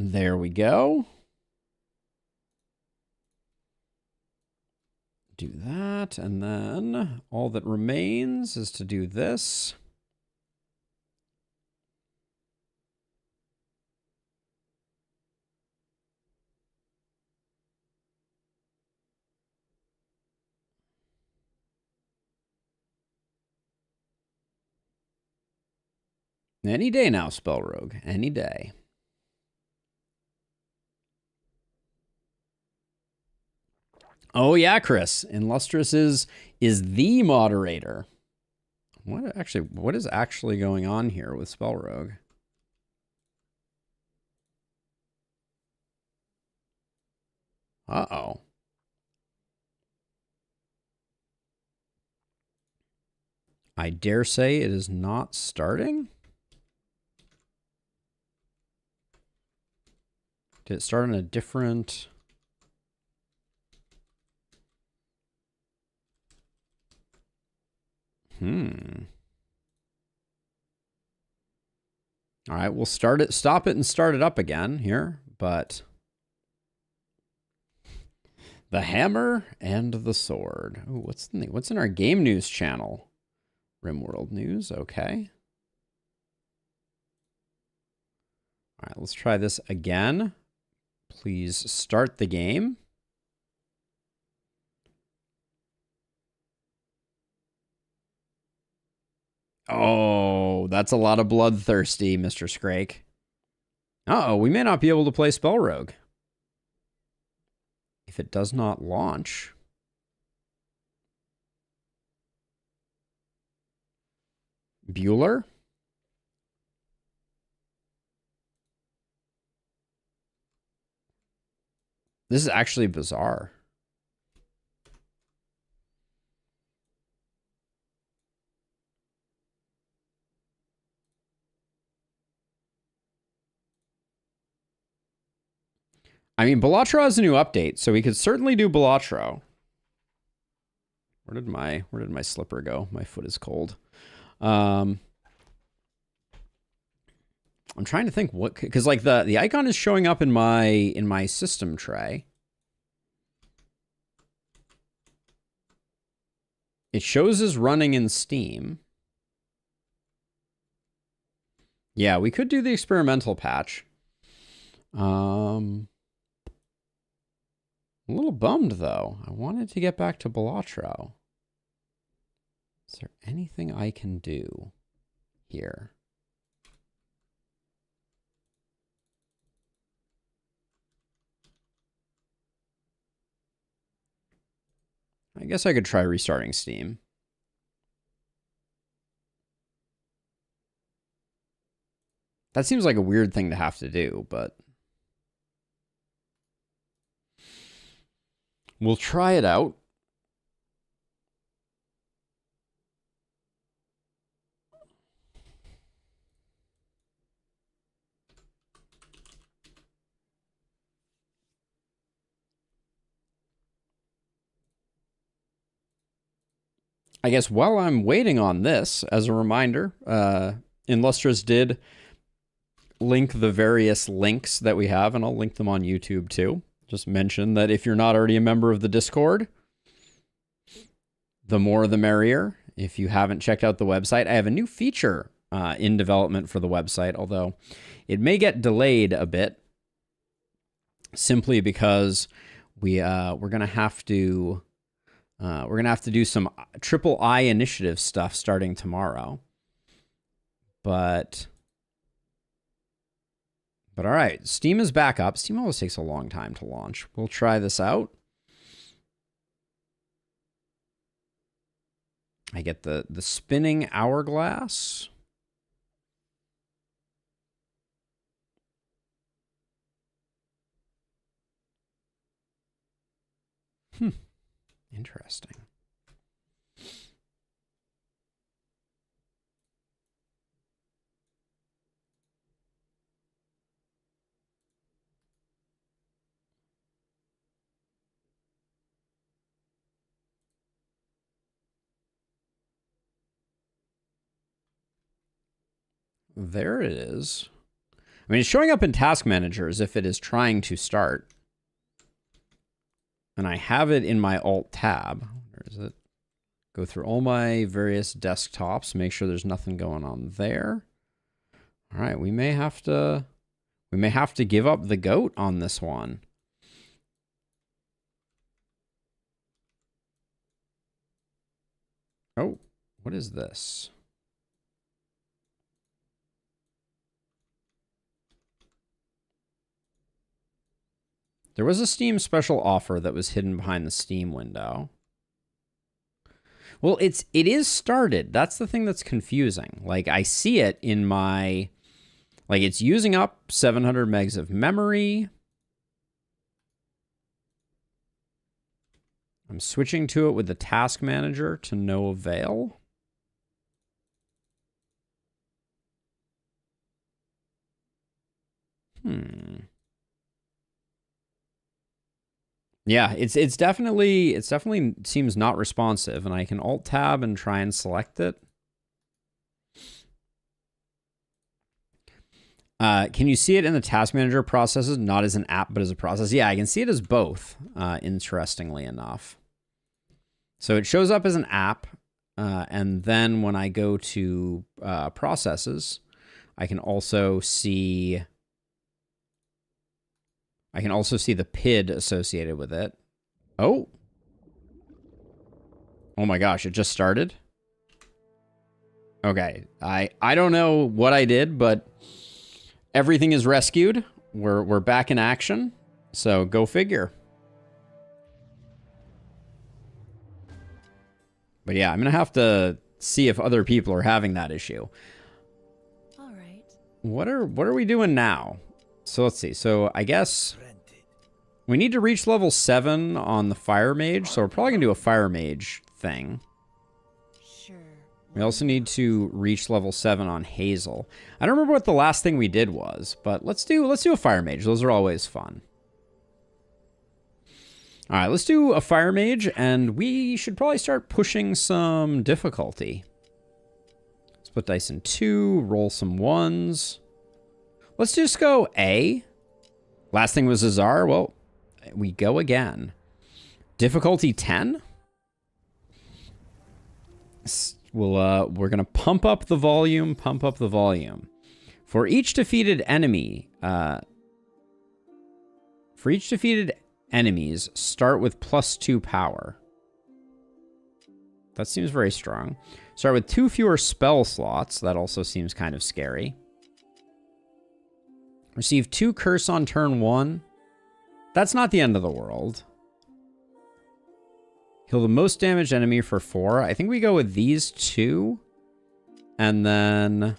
There we go. Do that, and then all that remains is to do this. Any day now, SpellRogue. Any day. Oh yeah, Chris. Illustrious is the moderator. What is actually going on here with SpellRogue? Uh-oh. I dare say it is not starting. Did it start on a different... All right, we'll stop it and start it up again here, but... The hammer and the sword. Ooh, what's in our game news channel? RimWorld news, okay. All right, let's try this again. Please start the game. Oh, that's a lot of bloodthirsty, Mr. Scrake. Uh-oh, we may not be able to play SpellRogue if it does not launch. Bueller? This is actually bizarre. I mean, Balatro has a new update, so we could certainly do Balatro. Where did my slipper go? My foot is cold. I'm trying to think what, because like the icon is showing up in my system tray. It shows as running in Steam. Yeah, we could do the experimental patch. A little bummed, though. I wanted to get back to Balatro. Is there anything I can do here? I guess I could try restarting Steam. That seems like a weird thing to have to do, but... we'll try it out. I guess while I'm waiting on this, as a reminder, Illustrious did link the various links that we have, and I'll link them on YouTube too. Just mention that if you're not already a member of the Discord, the more the merrier. If you haven't checked out the website, I have a new feature in development for the website, although it may get delayed a bit simply because we're gonna have to do some triple I initiative stuff starting tomorrow. But all right, Steam is back up. Steam always takes a long time to launch. We'll try this out. I get the spinning hourglass. Interesting. There it is. I mean, it's showing up in Task Manager as if it is trying to start. And I have it in my Alt tab. Where is it? Go through all my various desktops, make sure there's nothing going on there. All right, we may have to give up the goat on this one. Oh, what is this? There was a Steam special offer that was hidden behind the Steam window. Well, it is started. That's the thing that's confusing. Like, I see it in my... Like, it's using up 700 megs of memory. I'm switching to it with the Task Manager to no avail. Yeah, it's definitely seems not responsive, and I can Alt Tab and try and select it. Can you see it in the Task Manager processes, not as an app, but as a process? Yeah, I can see it as both, interestingly enough. So it shows up as an app, and then when I go to processes, I can also see the PID associated with it. Oh my gosh, it just started? Okay, I don't know what I did, but everything is rescued. We're back in action, so go figure. But yeah, I'm gonna have to see if other people are having that issue. All right. What are we doing now? So let's see. So I guess we need to reach level 7 on the Fire Mage, so we're probably gonna do a Fire Mage thing. Sure. We also need to reach level 7 on Hazel. I don't remember what the last thing we did was, but let's do a Fire Mage. Those are always fun. All right, let's do a Fire Mage, and we should probably start pushing some difficulty. Split dice in 2, roll some 1s. Let's just go A. Last thing was Azar. Well, we go again. Difficulty 10. We're gonna pump up the volume. For each defeated enemy, enemies, start with +2 power. That seems very strong. Start with 2 fewer spell slots. That also seems kind of scary. Receive 2 curse on turn 1. That's not the end of the world. Heal the most damaged enemy for 4. I think we go with these 2. And then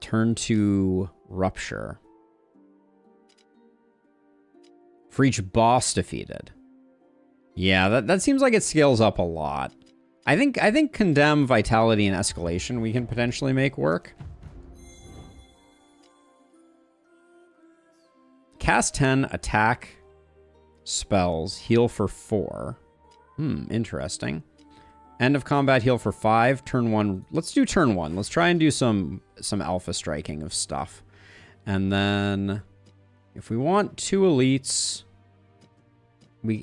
turn to Rupture. For each boss defeated. Yeah, that seems like it scales up a lot. I think Condemn, Vitality, and Escalation we can potentially make work. Cast 10, attack, spells, heal for 4. Interesting. End of combat, heal for 5. Turn 1. Let's do turn 1. Let's try and do some alpha striking of stuff. And then if we want 2 elites,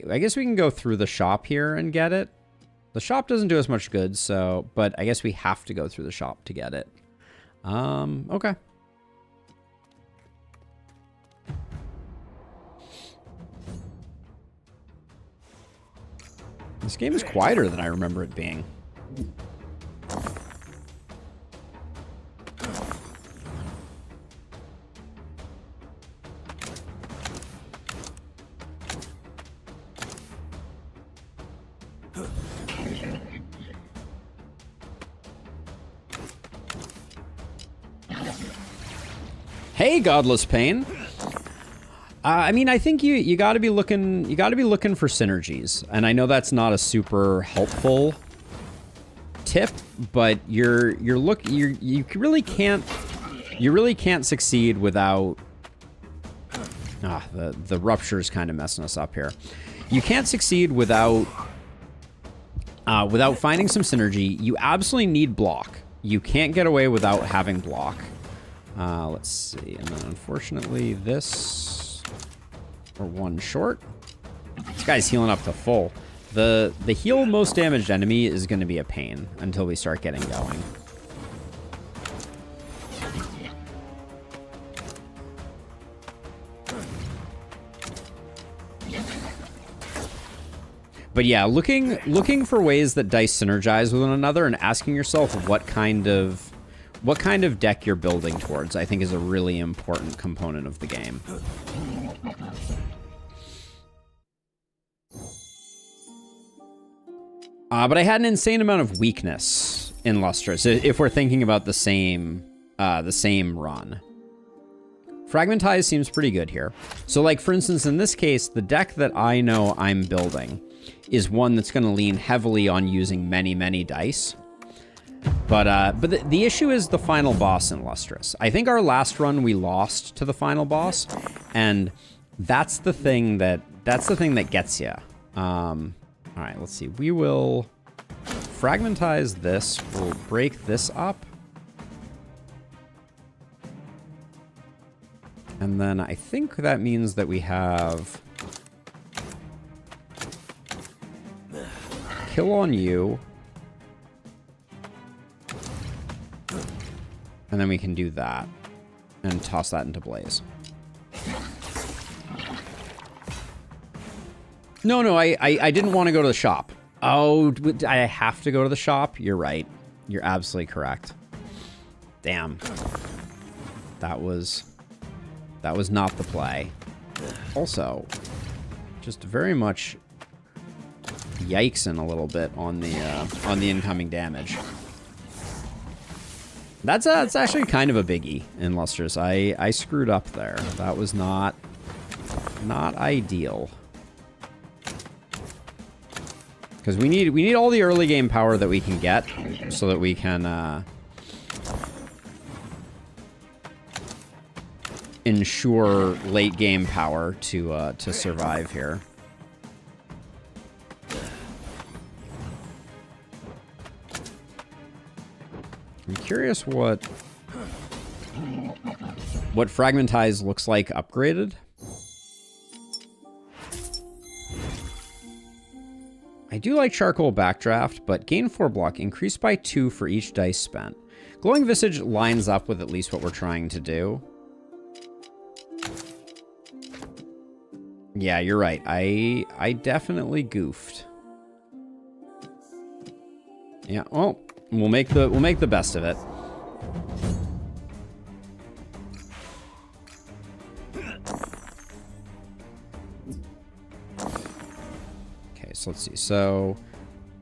I guess we can go through the shop here and get it. The shop doesn't do us much good, so, but I guess we have to go through the shop to get it. Okay. This game is quieter than I remember it being. Hey, Godless Pain. I mean, I think you got to be looking for synergies, and I know that's not a super helpful tip, but you really can't succeed without the rupture's kind of messing us up here. You can't succeed without finding some synergy. You absolutely need block. You can't get away without having block. Let's see. And then unfortunately this... We're one short. This guy's healing up to full. The heal most damaged enemy is going to be a pain until we start getting going. But yeah, looking for ways that dice synergize with one another and asking yourself what kind of deck you're building towards, I think, is a really important component of the game. But I had an insane amount of weakness in Lustrous, if we're thinking about the same run. Fragmentize seems pretty good here. So, like, for instance, in this case, the deck that I know I'm building is one that's going to lean heavily on using many, many dice. But the issue is the final boss in Lustrous. I think our last run we lost to the final boss, and that's the thing that gets you. All right, let's see. We will fragmentize this. We'll break this up. And then I think that means that we have kill on you. And then we can do that and toss that into Blaze. No, I didn't want to go to the shop. Oh, I have to go to the shop? You're right. You're absolutely correct. Damn. That was not the play. Also, just very much yikesing a little bit on the incoming damage. That's actually kind of a biggie in Lustrous. I screwed up there. That was not ideal. Because we need all the early game power that we can get so that we can ensure late game power to survive here. I'm curious what Fragmentize looks like upgraded. I do like Charcoal Backdraft, but gain 4 block, increased by 2 for each dice spent. Glowing Visage lines up with at least what we're trying to do. Yeah, you're right. I definitely goofed. Yeah, well, we'll make the best of it. So let's see. So,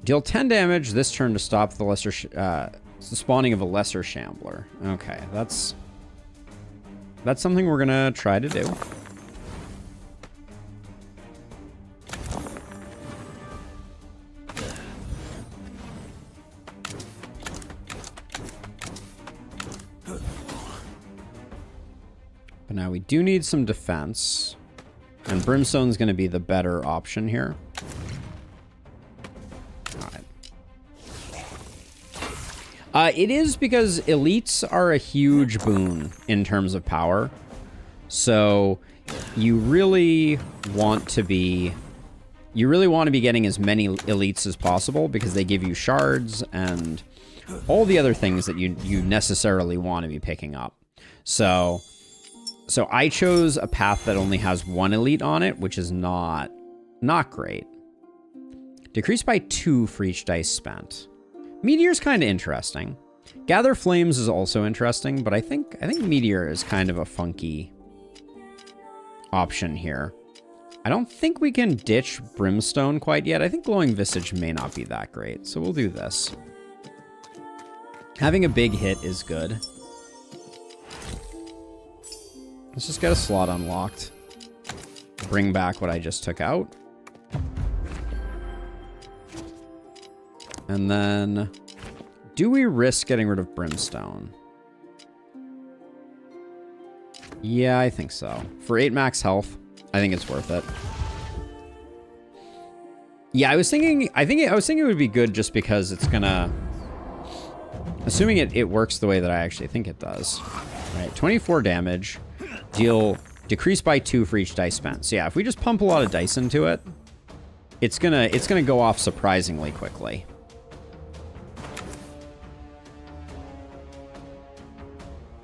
deal 10 damage this turn to stop the the spawning of a lesser Shambler. Okay, that's something we're gonna try to do. But now we do need some defense, and Brimstone's gonna be the better option here. It is because elites are a huge boon in terms of power. So you really want to be getting as many elites as possible because they give you shards and all the other things that you necessarily want to be picking up. So I chose a path that only has 1 elite on it, which is not great. Decreased by 2 for each dice spent. Meteor's kind of interesting. Gather Flames is also interesting, but I think Meteor is kind of a funky option here. I don't think we can ditch Brimstone quite yet. I think Glowing Visage may not be that great, so we'll do this. Having a big hit is good. Let's just get a slot unlocked. Bring back what I just took out. And then, do we risk getting rid of Brimstone? Yeah, I think so. For 8 max health, I think it's worth it. Yeah, I was thinking it would be good just because it's gonna, assuming it works the way that I actually think it does. All right, 24 damage. Decrease by 2 for each dice spent. So yeah, if we just pump a lot of dice into it, it's gonna go off surprisingly quickly.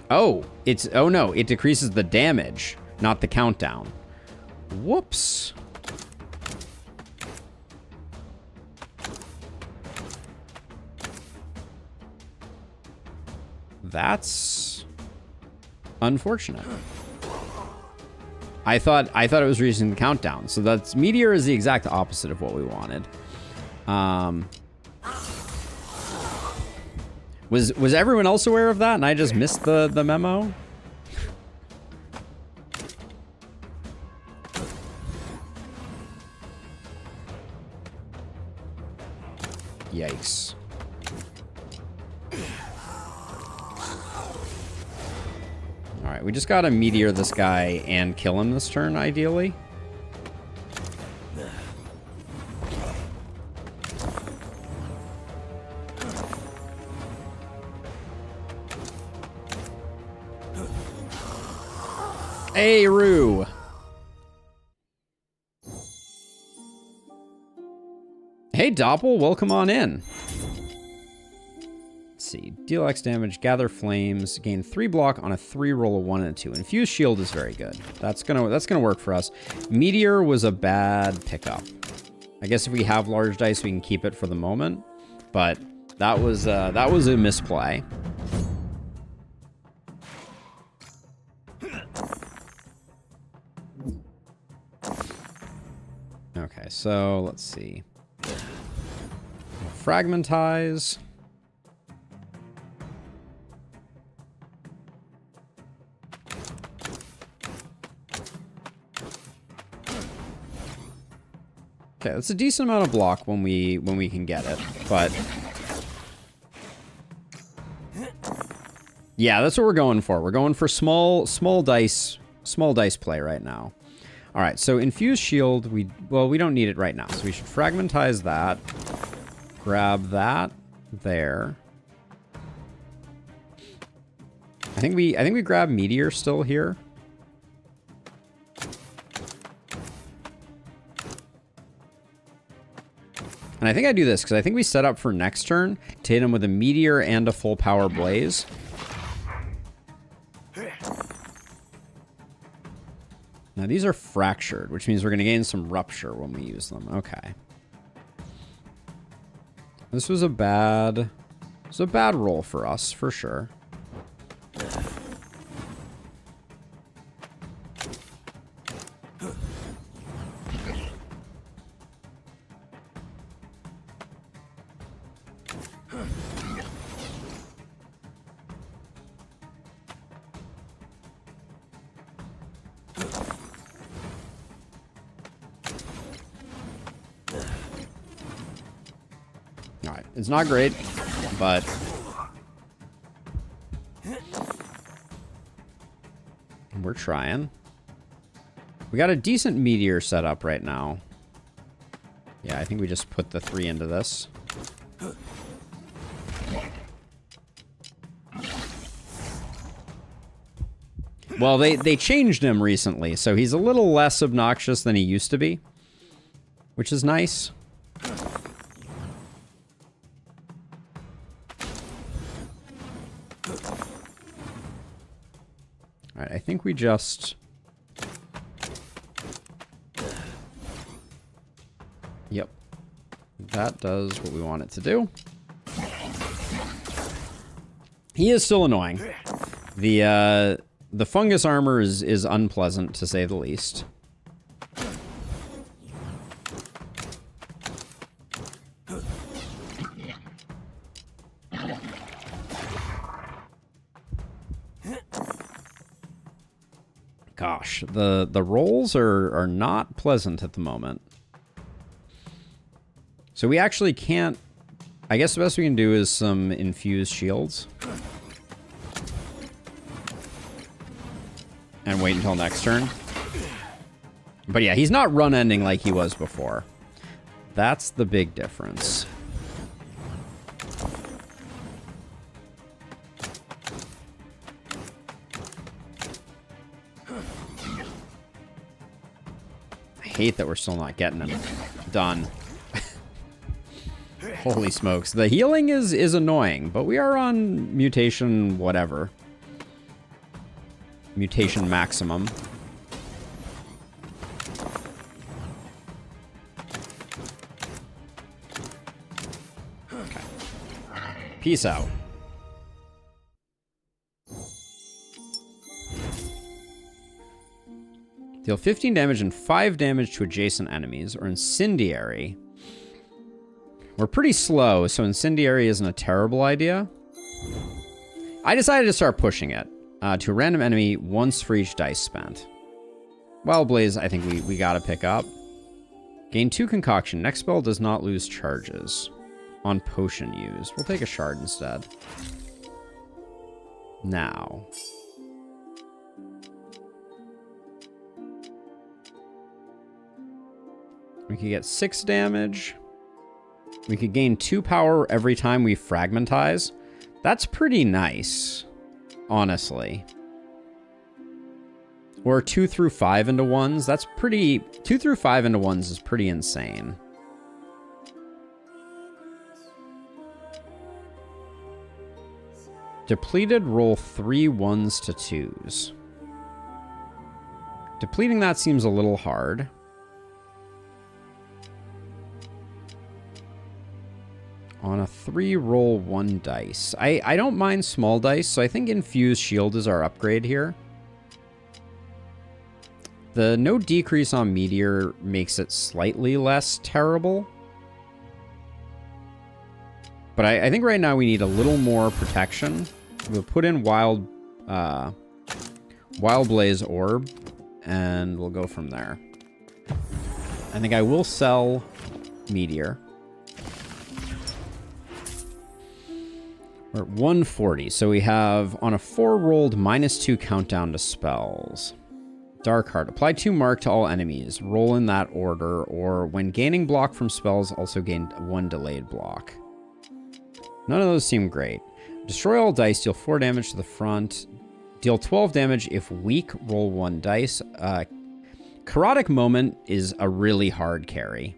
Oh, oh no, it decreases the damage, not the countdown. Whoops. That's unfortunate. I thought it was reducing the countdown. So that's Meteor is the exact opposite of what we wanted. Was everyone else aware of that and I just missed the memo? Yikes. Alright, we just gotta meteor this guy and kill him this turn, ideally. Hey, Roo! Hey, Doppel, welcome on in. Let's see. Deal X damage, gather flames, gain 3 block on a 3, roll a 1 and a 2. Infused shield is very good. That's gonna work for us. Meteor was a bad pickup. I guess if we have large dice, we can keep it for the moment. But that was a misplay. Okay, so let's see. Fragmentize. Okay, that's a decent amount of block when we can get it, but yeah, that's what we're going for. We're going for small dice play right now. All right, so infused shield, we don't need it right now, so we should fragmentize that. Grab that there. I think we grab meteor still here. And I think I do this because I think we set up for next turn to hit him with a meteor and a full power blaze. Now these are fractured, which means we're going to gain some rupture when we use them. Okay. This was a bad roll for us, for sure. Alright, it's not great, but we're trying. We got a decent meteor set up right now. Yeah, I think we just put the 3 into this. Well, they changed him recently, so he's a little less obnoxious than he used to be, which is nice. All right, I think we just... Yep. That does what we want it to do. He is still annoying. The fungus armor is unpleasant, to say the least. Gosh, the rolls are not pleasant at the moment. So we actually can't... I guess the best we can do is some infused shields. And wait until next turn. But yeah, he's not run ending like he was before. That's the big difference. hate that we're still not getting him done. Holy smokes. The healing is annoying, but we are on mutation whatever. Mutation maximum. Okay. Peace out. Deal 15 damage and 5 damage to adjacent enemies, or Incendiary. We're pretty slow, so Incendiary isn't a terrible idea. I decided to start pushing it to a random enemy once for each dice spent. Wild Blaze, I think we gotta pick up. Gain 2 concoction. Next spell does not lose charges on potion used. We'll take a shard instead. Now. We could get 6 damage. We could gain 2 power every time we fragmentize. That's pretty nice, honestly. Or 2 through 5 into 1s. That's pretty... 2 through 5 into 1s is pretty insane. Depleted, roll 3 1s to 2s. Depleting that seems a little hard. On a 3, roll 1 dice. I don't mind small dice, so I think Infused Shield is our upgrade here. The no decrease on Meteor makes it slightly less terrible. But I think right now we need a little more protection. We'll put in Wild Blaze Orb, and we'll go from there. I think I will sell Meteor. We're at 140, so we have, on a 4 rolled, -2 countdown to spells. Dark Heart. Apply 2 mark to all enemies. Roll in that order, or when gaining block from spells, also gain 1 delayed block. None of those seem great. Destroy all dice, deal 4 damage to the front. Deal 12 damage if weak, roll 1 dice. Chaotic Moment is a really hard carry.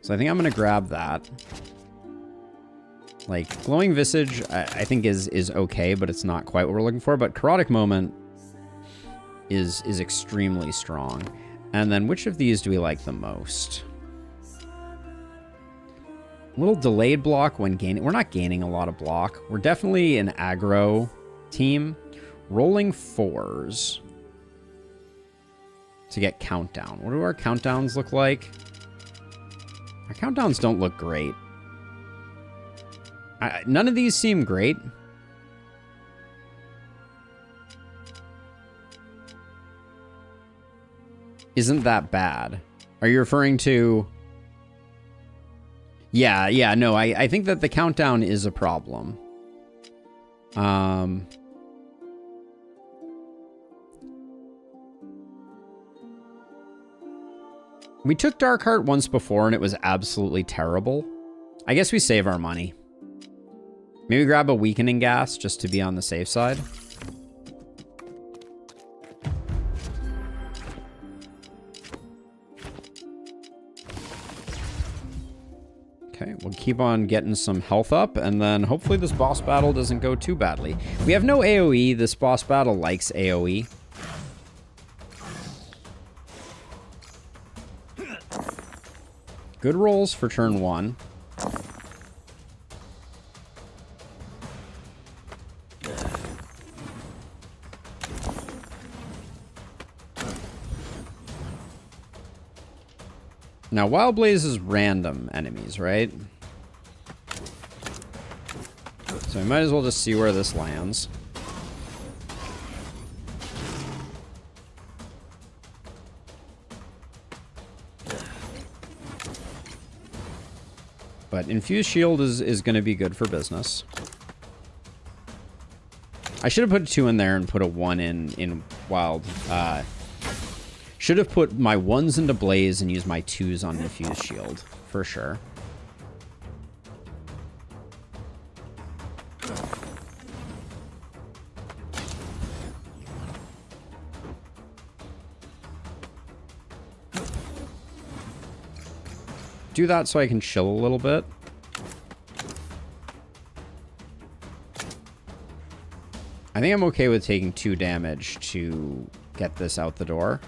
So I think I'm going to grab that. Like, Glowing Visage, I think is okay, but it's not quite what we're looking for. But Chaotic Moment is extremely strong. And then which of these do we like the most? A little delayed block when gaining. We're not gaining a lot of block. We're definitely an aggro team. Rolling 4s to get countdown. What do our countdowns look like? Our countdowns don't look great. None of these seem great. Isn't that bad? Are you referring to... Yeah, no, I think that the countdown is a problem. We took Dark Heart once before and it was absolutely terrible. I guess we save our money. Maybe grab a Weakening Gas just to be on the safe side. Okay, we'll keep on getting some health up, and then hopefully this boss battle doesn't go too badly. We have no AoE. This boss battle likes AoE. Good rolls for turn 1. Now, Wild Blaze is random enemies, right? So we might as well just see where this lands. But Infused Shield is going to be good for business. I should have put 2 in there and put a 1 in Wild. Should have put my 1s into Blaze and used my 2s on Infused Shield, for sure. do that so I can chill a little bit. I think I'm okay with taking 2 damage to get this out the door.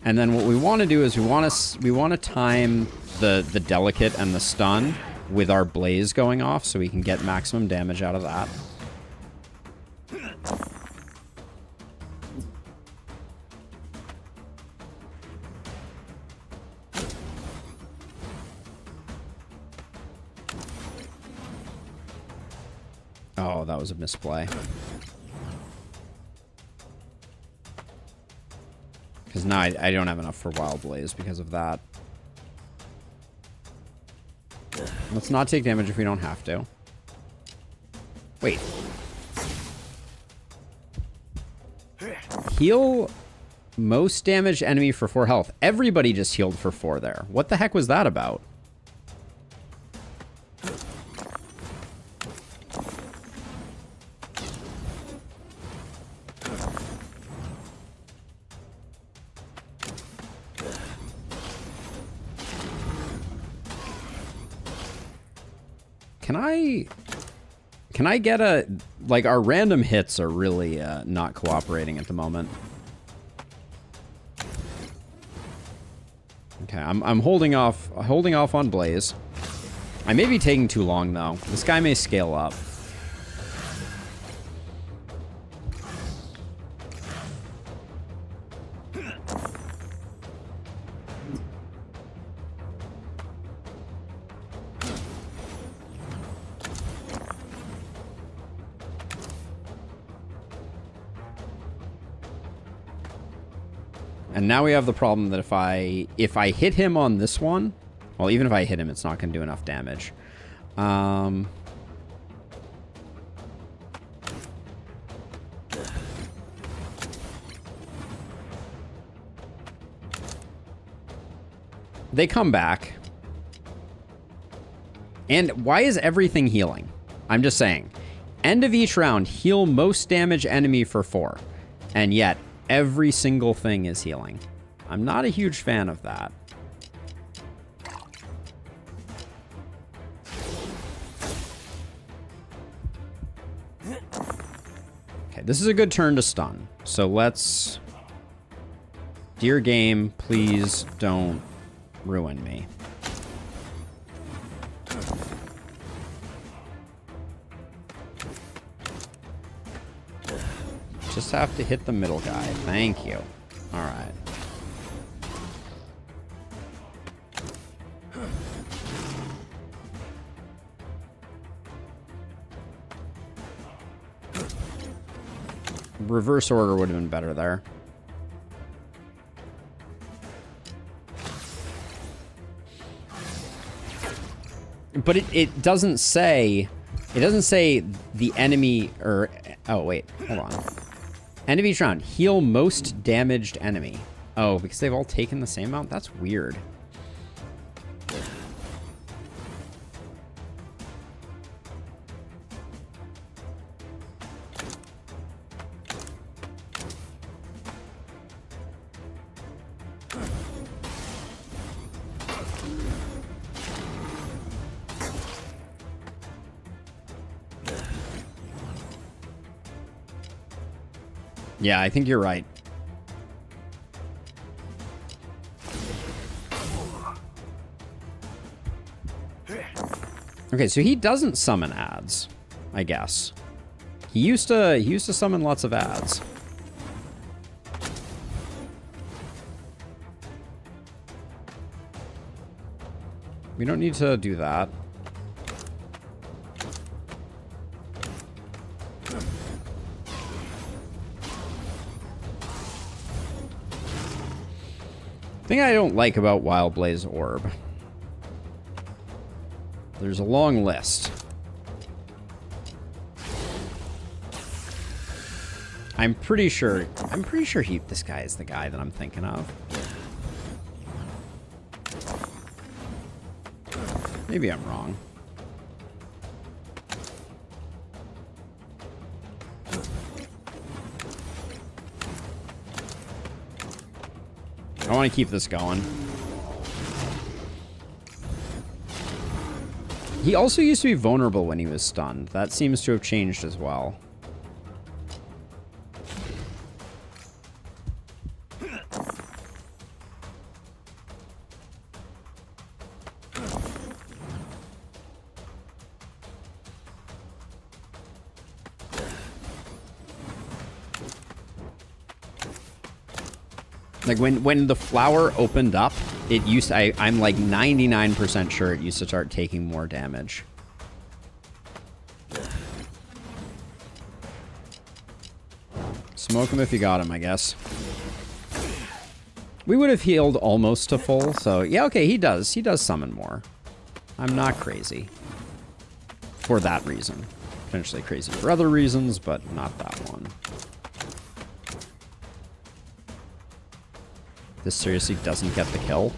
And then what we want to do is we want to time the delicate and the stun with our blaze going off so we can get maximum damage out of that. Oh, that was a misplay. Because now I don't have enough for Wild Blaze because of that. Let's not take damage if we don't have to. Wait. Heal most damaged enemy for 4 health. Everybody just healed for 4 there. What the heck was that about? Can I get a... Like, our random hits are really not cooperating at the moment. Okay, I'm holding off on Blaze. I may be taking too long, though. This guy may scale up. And now we have the problem that if I hit him on this one, well, even if I hit him, it's not going to do enough damage. They come back. And why is everything healing? I'm just saying. End of each round, heal most damage enemy for 4. And yet, every single thing is healing. I'm not a huge fan of that. Okay, this is a good turn to stun. So let's... Dear game, please don't ruin me. Just have to hit the middle guy. Thank you. All right. Reverse order would have been better there. But it doesn't say... It doesn't say the enemy... Or... Oh, wait. Hold on. End of each round. Heal most damaged enemy. Oh, because they've all taken the same amount? That's weird. Yeah, I think you're right. Okay, so he doesn't summon ads, I guess. He used to summon lots of ads. We don't need to do that. Thing I don't like about Wild Blaze Orb. There's a long list. I'm pretty sure this guy is the guy that I'm thinking of. Maybe I'm wrong. want to keep this going. He also used to be vulnerable when he was stunned. That seems to have changed as well. Like when the flower opened up, it used to, I'm like 99% sure it used to start taking more damage. Smoke him if you got him, I guess. We would have healed almost to full, so yeah, okay, he does summon more. I'm not crazy. For that reason. Potentially crazy for other reasons, but not that one. This seriously doesn't get the kill.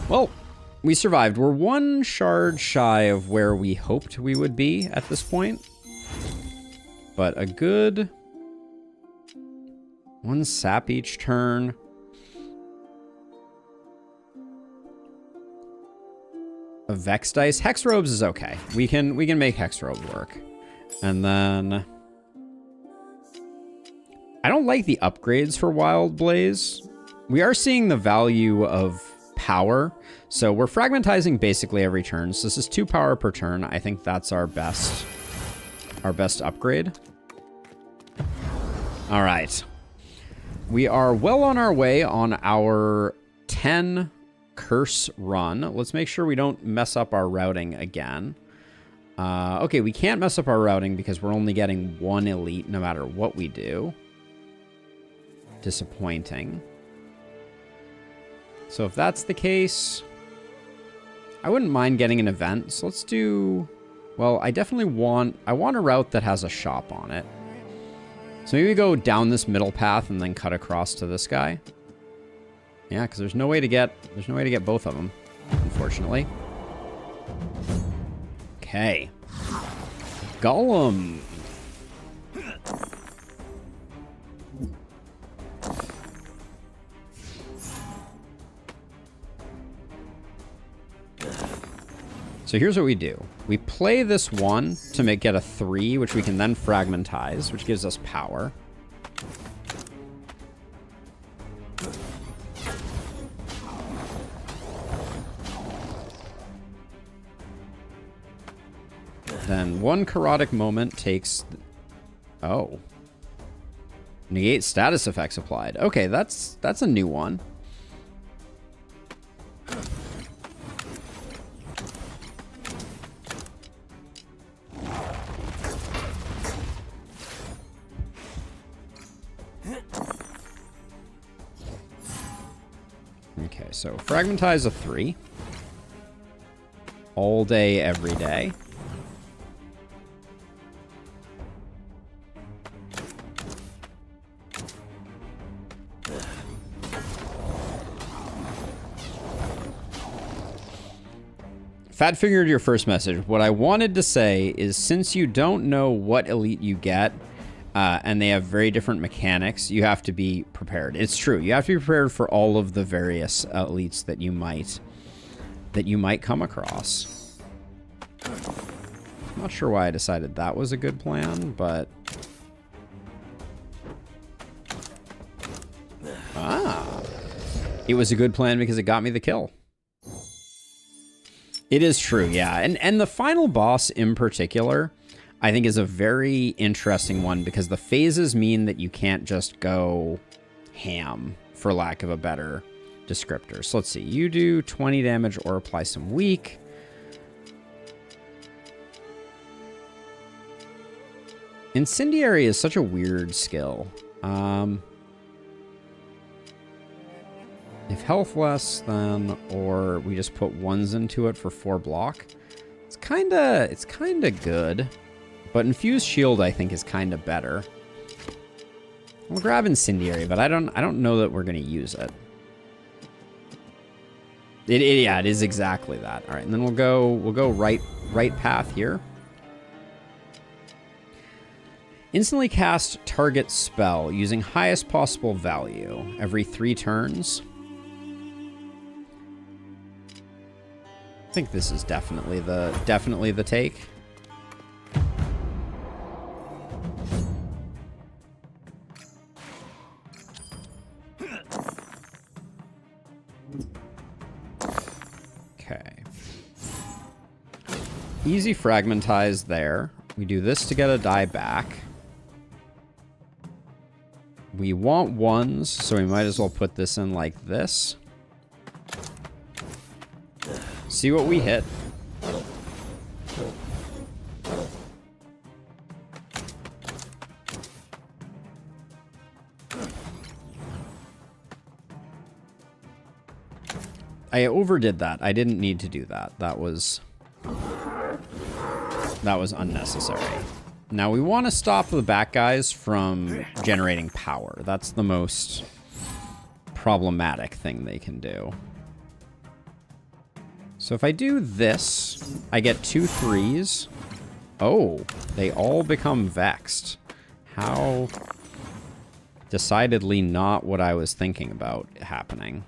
Well, we survived. We're one shard shy of where we hoped we would be at this point. But a good... one sap each turn. A Vex dice. Hex robes is okay. We can make Hex robe work. And then I don't like the upgrades for Wild Blaze. We are seeing the value of power. So we're fragmentizing basically every turn. So this is 2 power per turn. I think that's our best upgrade. All right. We are well on our way on our 10 curse run. Let's make sure we don't mess up our routing again. Okay, we can't mess up our routing because we're only getting 1 elite no matter what we do. Disappointing. So if that's the case, I wouldn't mind getting an event. So let's do... well, I definitely want... I want a route that has a shop on it. So maybe we go down this middle path and then cut across to this guy. Yeah, because there's no way to get both of them, unfortunately. Okay. Golem. So here's what we do. We play this one to get a 3, which we can then fragmentize, which gives us power. Then 1 Chaotic Moment takes... oh. Negate status effects applied. Okay, that's a new one. Okay, so fragmentize a 3. All day, every day. Fat figured your first message. What I wanted to say is, since you don't know what elite you get, and they have very different mechanics, you have to be prepared. It's true. You have to be prepared for all of the various elites that you might come across. I'm not sure why I decided that was a good plan, but... ah. It was a good plan because it got me the kill. It is true, yeah. And the final boss in particular, I think, is a very interesting one because the phases mean that you can't just go ham, for lack of a better descriptor. So let's see. You do 20 damage or apply some weak. Incendiary is such a weird skill. If health less than, or we just put 1s into it for 4 block. It's kinda good. But infused shield, I think, is kinda better. We'll grab Incendiary, but I don't know that we're gonna use it. Yeah, it is exactly that. All right, and then we'll go right path here. Instantly cast target spell using highest possible value every 3 turns. I think this is definitely the take. Okay. Easy fragmentize there. We do this to get a die back. We want 1s, so we might as well put this in like this. See what we hit. I overdid that. I didn't need to do that. That was unnecessary. Now we want to stop the back guys from generating power. That's the most problematic thing they can do. So if I do this, I get 2 3s. Oh, they all become vexed. How decidedly not what I was thinking about happening.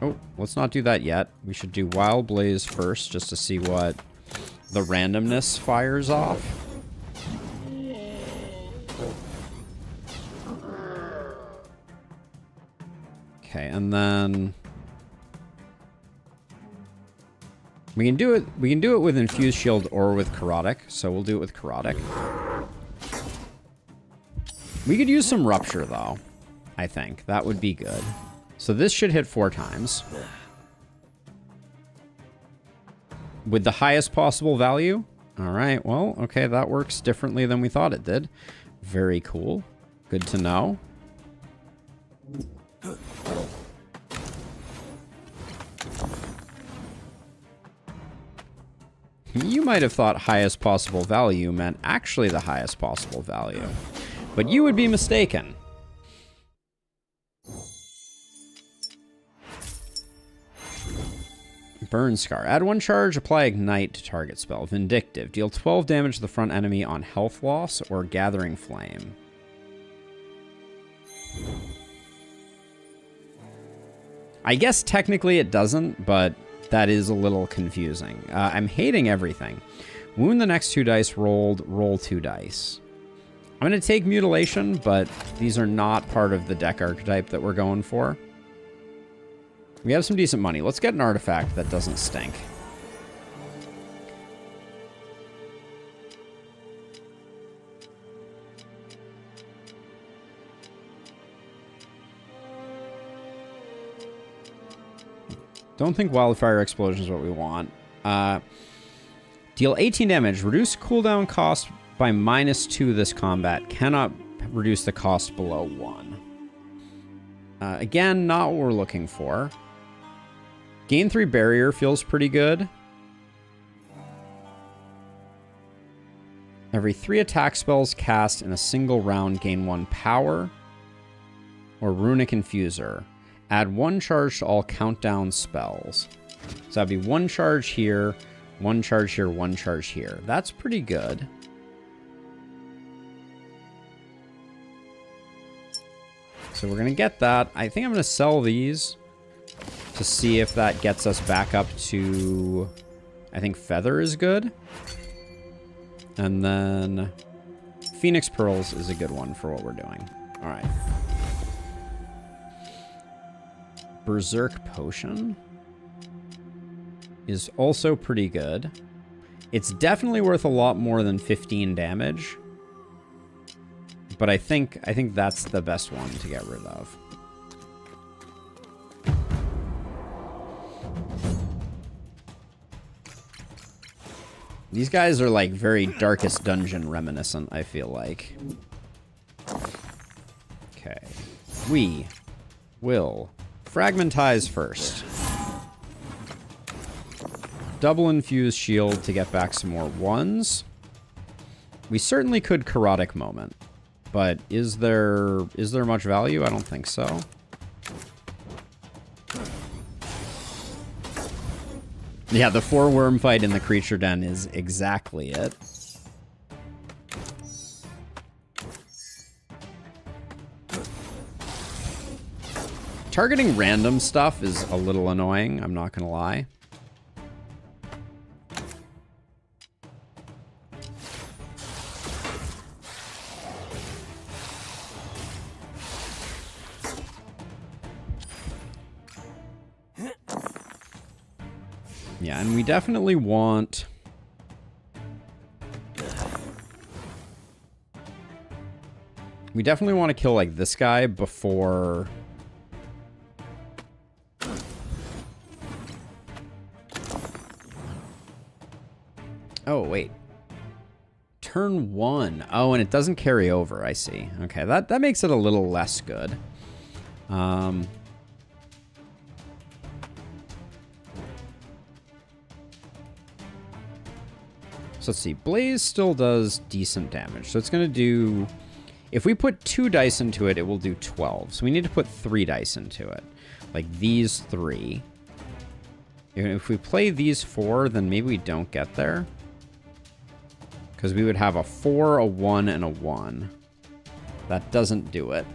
Oh, let's not do that yet. We should do Wild Blaze first, just to see what the randomness fires off. Okay, and then we can do it with Infused Shield or with Karotic, so we'll do it with Karotic. We could use some Rupture though. I think that would be good. So this should hit 4 times. With the highest possible value? Alright, well, okay, that works differently than we thought it did. Very cool. Good to know. You might have thought highest possible value meant actually the highest possible value. But you would be mistaken. Burn Scar. Add 1 charge, apply Ignite to target spell. Vindictive. Deal 12 damage to the front enemy on health loss or Gathering Flame. I guess technically it doesn't, but that is a little confusing. I'm hating everything. Wound the next 2 dice rolled, roll 2 dice. I'm going to take Mutilation, but these are not part of the deck archetype that we're going for. We have some decent money. Let's get an artifact that doesn't stink. Don't think Wildfire Explosion is what we want. Deal 18 damage. Reduce cooldown cost by -2 this combat. Cannot reduce the cost below 1. Again, not what we're looking for. Gain 3 barrier feels pretty good. Every 3 attack spells cast in a single round gain 1 power. Or Runic Infuser. Add 1 charge to all countdown spells. So that'd be 1 charge here, 1 charge here, 1 charge here. That's pretty good. So we're going to get that. I think I'm going to sell these to see if that gets us back up to... I think Feather is good. And then Phoenix Pearls is a good one for what we're doing. All right. Berserk Potion is also pretty good. It's definitely worth a lot more than 15 damage. But I think that's the best one to get rid of. These guys are like very Darkest Dungeon reminiscent, I feel like. Okay. We will fragmentize first. Double Infused Shield to get back some more 1s. We certainly could Chaotic Moment. But is there much value? I don't think so. Yeah, the 4-worm fight in the creature den is exactly it. Targeting random stuff is a little annoying, I'm not gonna lie. Yeah, and we definitely want... We definitely want to kill, like, this guy before... Oh, wait. Turn 1. Oh, and it doesn't carry over, I see. Okay, that makes it a little less good. So let's see. Blaze still does decent damage. So it's going to do... If we put 2 dice into it, it will do 12. So we need to put 3 dice into it. Like these 3. If we play these 4, then maybe we don't get there. Because we would have a 4, a 1, and a 1. That doesn't do it.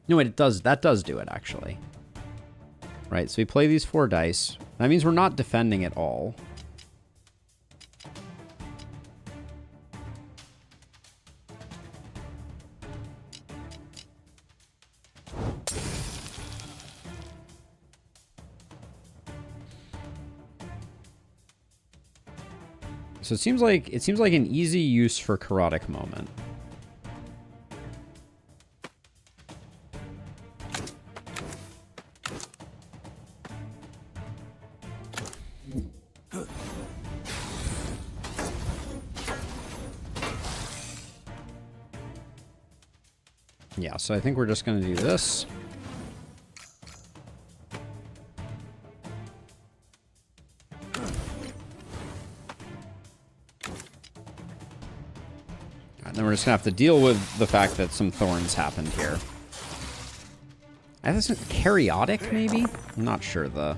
No, wait, it does. That does do it, actually. Right, so we play these 4 dice. That means we're not defending at all. So it seems like an easy use for Chaotic Moment. Yeah, so I think we're just going to do this. And then we're just going to have to deal with the fact that some thorns happened here. I think it's chaotic, maybe? I'm not sure, though.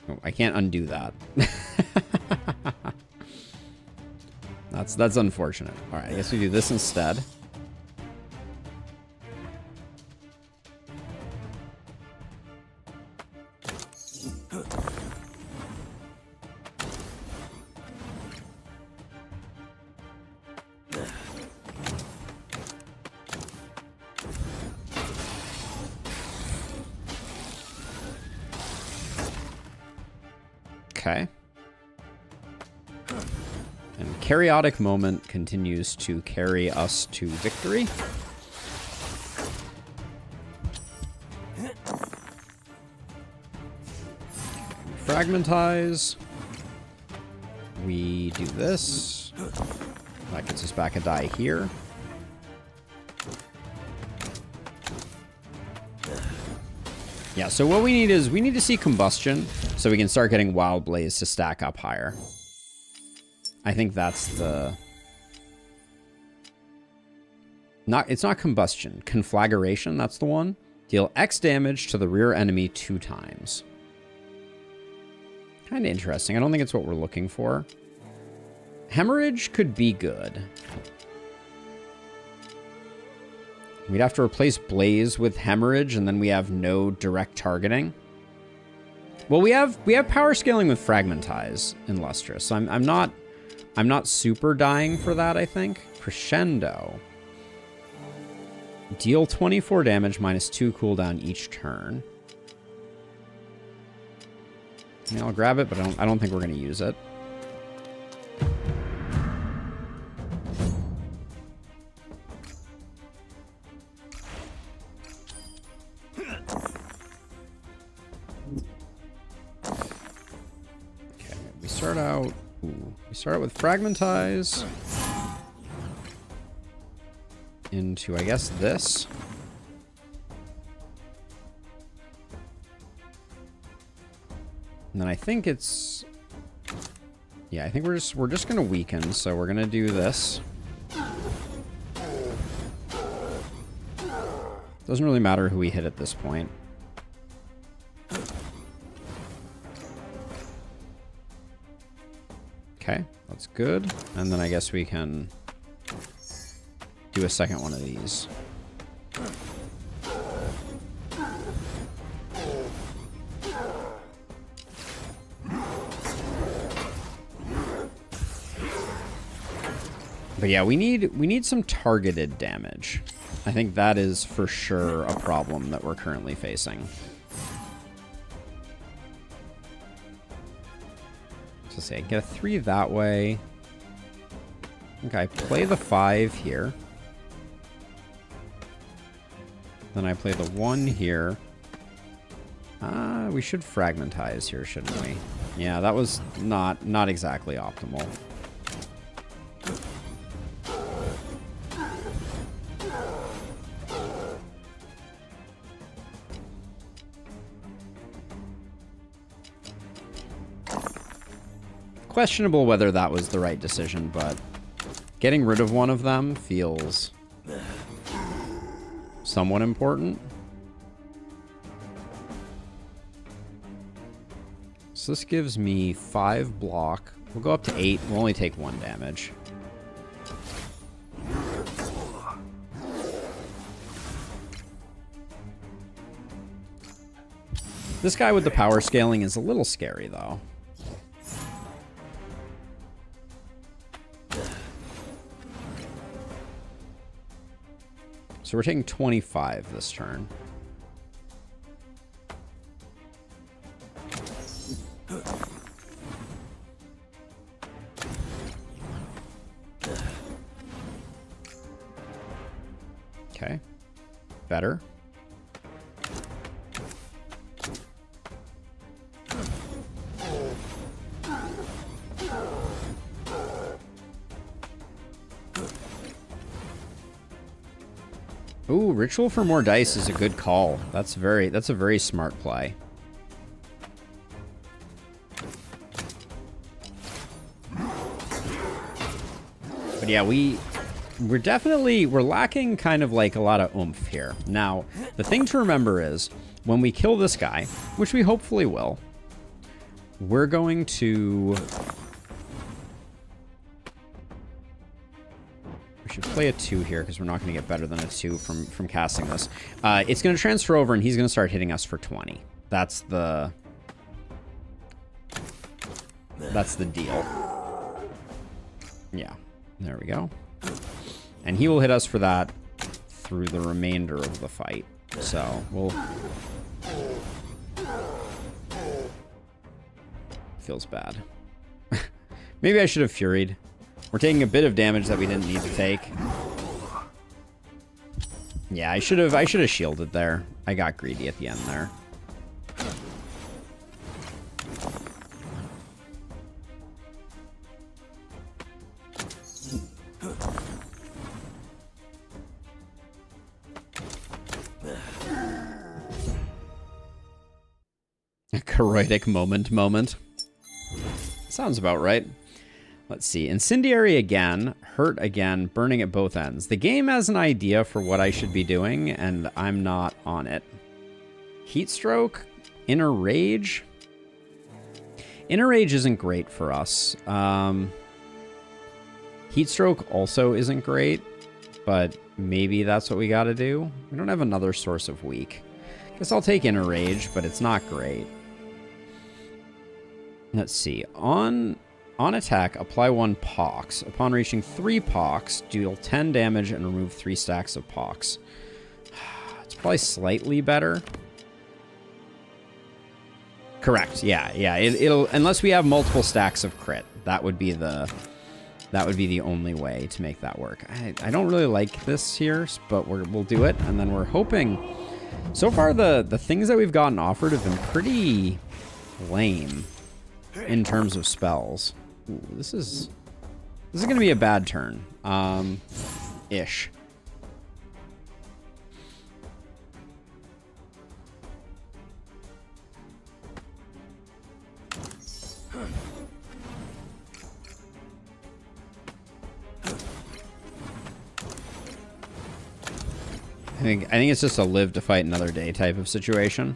Oh, I can't undo that. That's unfortunate. All right, I guess we do this instead. Okay. And Chaotic Moment continues to carry us to victory. Fragmentize. We do this. That gets us back a die here. Yeah, so what we need is we need to see Combustion so we can start getting Wild Blaze to stack up higher. I think that's the... It's not Combustion. Conflagration, that's the one. Deal X damage to the rear enemy 2 times. Kind of interesting. I don't think it's what we're looking for. Hemorrhage could be good. We'd have to replace Blaze with Hemorrhage, and then we have no direct targeting. Well, we have power scaling with Fragmentize in Lustrous, so I'm not super dying for that, I think. Crescendo. Deal 24 damage minus 2 cooldown each turn. I mean, I'll grab it, but I don't think we're going to use it. Okay, we start out with Fragmentize. Into, I guess, this. And then I think it's... Yeah, I think we're just gonna weaken, so we're gonna do this. Doesn't really matter who we hit at this point. Okay, that's good. And then I guess we can do a second one of these. But yeah, we need some targeted damage. I think that is for sure a problem that we're currently facing. So say, get a 3 that way. Okay, play the 5 here. Then I play the 1 here. We should fragmentize here, shouldn't we? Yeah, that was not exactly optimal. Questionable whether that was the right decision, but getting rid of one of them feels somewhat important. So this gives me 5 block. We'll go up to 8. We'll only take 1 damage. This guy with the power scaling is a little scary, though. So we're taking 25 this turn. Okay. Better. Ooh, Ritual for more dice is a good call. That's a very smart play. But yeah, we're lacking kind of like a lot of oomph here. Now, the thing to remember is when we kill this guy, which we hopefully will, we're going to... We should play a 2 here because we're not going to get better than a 2 from casting this. It's going to transfer over and he's going to start hitting us for 20. That's the deal. Yeah, there we go. And he will hit us for that through the remainder of the fight. So we'll... Feels bad. Maybe I should have Furied. We're taking a bit of damage that we didn't need to take. Yeah, I should have shielded there. I got greedy at the end there. A choroidic moment. Sounds about right. Let's see. Incendiary again, hurt again, burning at both ends. The game has an idea for what I should be doing, and I'm not on it. Heatstroke, Inner Rage. Inner Rage isn't great for us. Heatstroke also isn't great, but maybe that's what we gotta do. We don't have another source of weak. Guess I'll take Inner Rage, but it's not great. Let's see. On attack, apply 1 Pox. Upon reaching 3 Pox, deal 10 damage and remove 3 stacks of Pox. It's probably slightly better. Correct. Yeah. It'll unless we have multiple stacks of crit. That would be the only way to make that work. I don't really like this here, but we'll do it, and then we're hoping. So far, the things that we've gotten offered have been pretty lame in terms of spells. Ooh, this is going to be a bad turn. Ish. I think it's just a live to fight another day type of situation.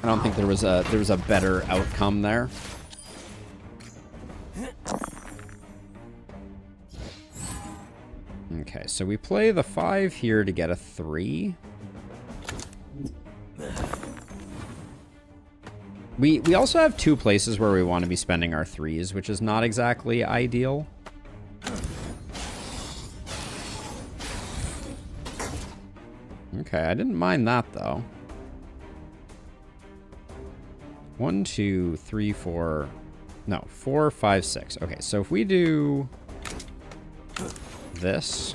I don't think there was a better outcome there. Okay, so we play the 5 here to get a 3. We also have 2 places where we want to be spending our 3s, which is not exactly ideal. Okay, I didn't mind that though. 1, 2, 3, 4. No, 4, 5, 6. Okay, so if we do this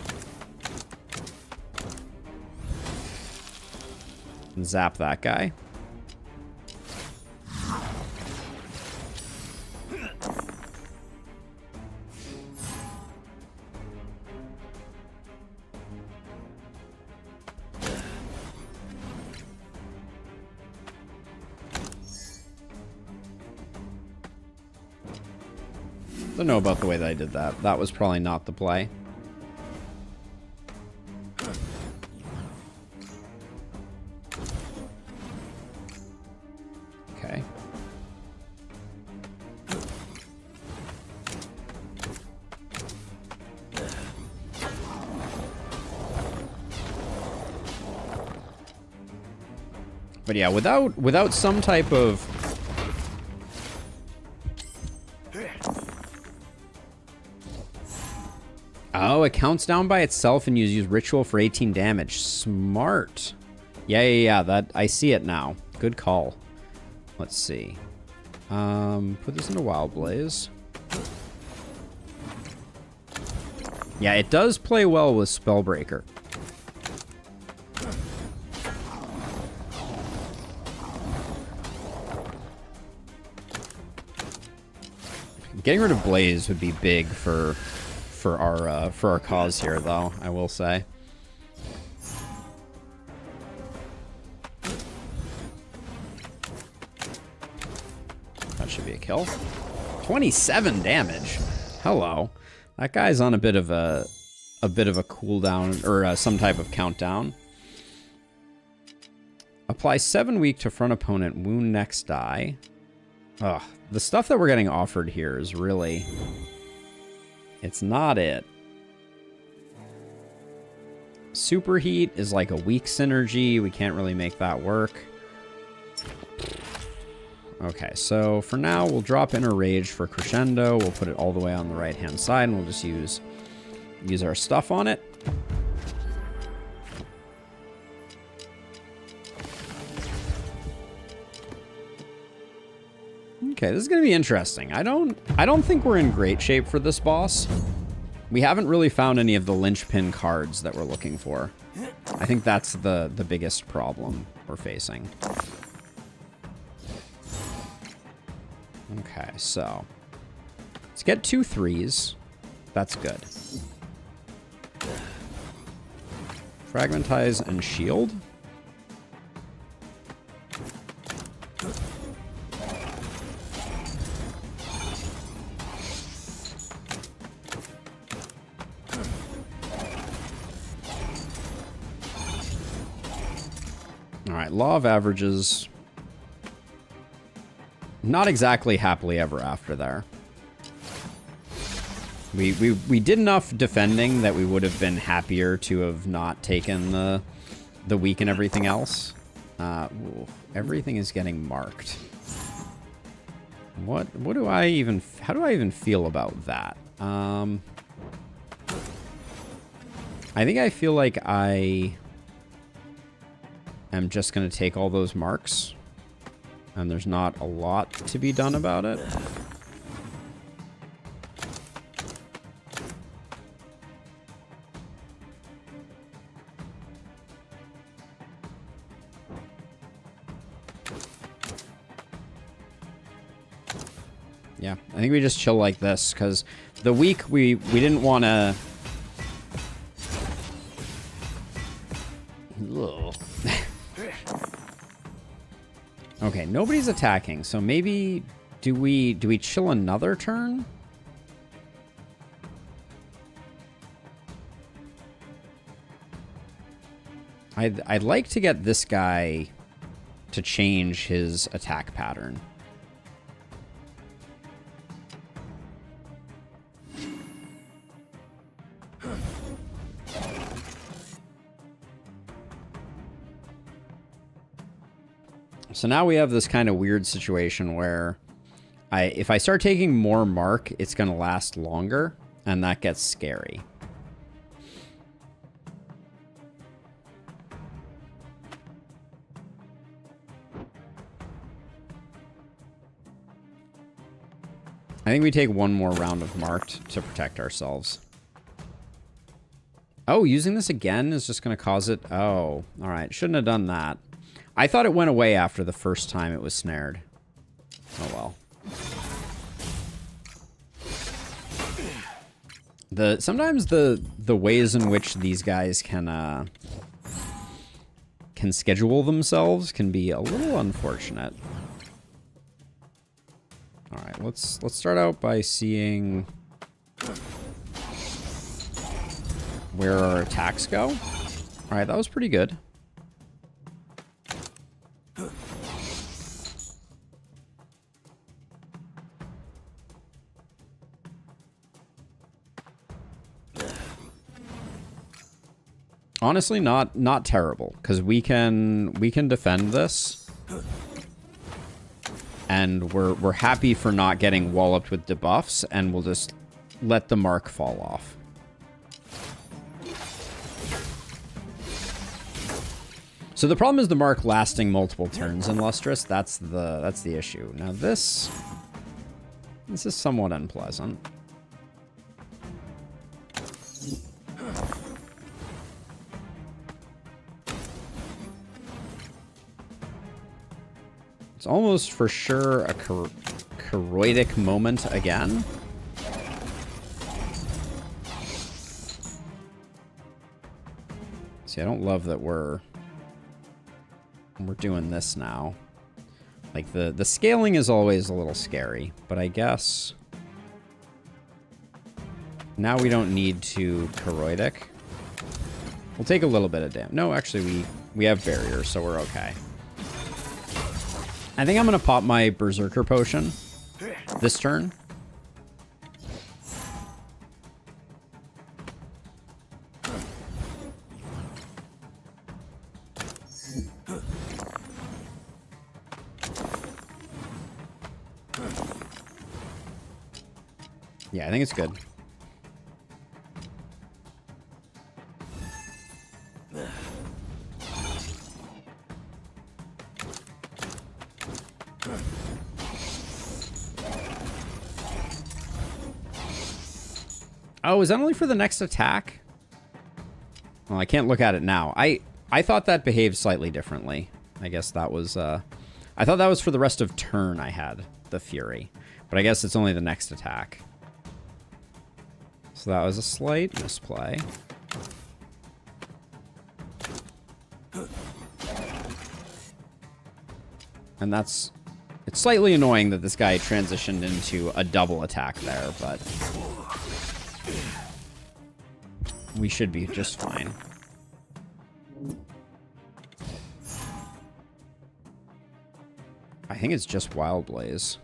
and zap that guy. Don't know about the way that I did that. That was probably not the play. Okay. But yeah, without some type of oh, it counts down by itself and you use ritual for 18 damage. Smart. Yeah. That I see it now. Good call. Let's see. Put this into Wild Blaze. Yeah, it does play well with Spellbreaker. Getting rid of Blaze would be big for our cause here, though, I will say. That should be a kill. 27 damage. Hello. That guy's on a bit of a cooldown or some type of countdown. Apply 7 weak to front opponent. Wound next die. Ugh, the stuff that we're getting offered here is really... it's not it. Superheat is like a weak synergy. We can't really make that work. Okay, so for now, we'll drop Inner Rage for Crescendo. We'll put it all the way on the right-hand side, and we'll just use our stuff on it. Okay, this is going to be interesting. I don't think we're in great shape for this boss. We haven't really found any of the linchpin cards that we're looking for. I think that's the biggest problem we're facing. Okay, so let's get 2 3s. That's good. Fragmentize and shield. All right, Law of Averages. Not exactly happily ever after there. We did enough defending that we would have been happier to have not taken the weak and everything else. Ooh, everything is getting marked. How do I even feel about that? I think I feel like I am just going to take all those marks, and there's not a lot to be done about it. Yeah, I think we just chill like this, because the weak, we didn't want to... Okay, nobody's attacking, so maybe do we chill another turn? I'd like to get this guy to change his attack pattern. So now we have this kind of weird situation where if I start taking more mark, it's going to last longer, and that gets scary. I think we take one more round of marked to protect ourselves. Oh, using this again is just going to cause it... Oh, all right. Shouldn't have done that. I thought it went away after the first time it was snared. Oh, well. Sometimes the ways in which these guys can schedule themselves can be a little unfortunate. All right, let's start out by seeing where our attacks go. All right, that was pretty good. Honestly, not terrible, because we can defend this, and we're happy for not getting walloped with debuffs, and we'll just let the mark fall off. So the problem is the mark lasting multiple turns in Lustrous. That's the issue. Now this is somewhat unpleasant. It's almost for sure a Koroidic moment again. See, I don't love that we're doing this now. Like, the scaling is always a little scary, but I guess now we don't need to Koroidic. We'll take a little bit of damage. No, actually, we have barriers, so we're okay. I think I'm going to pop my Berserker Potion this turn. Yeah, I think it's good. Oh, is that only for the next attack? Well, I can't look at it now. I thought that behaved slightly differently. I guess that was... I thought that was for the rest of turn I had the Fury. But I guess it's only the next attack. So that was a slight misplay. And that's... It's slightly annoying that this guy transitioned into a double attack there, but... we should be just fine. I think it's just Wild Blaze.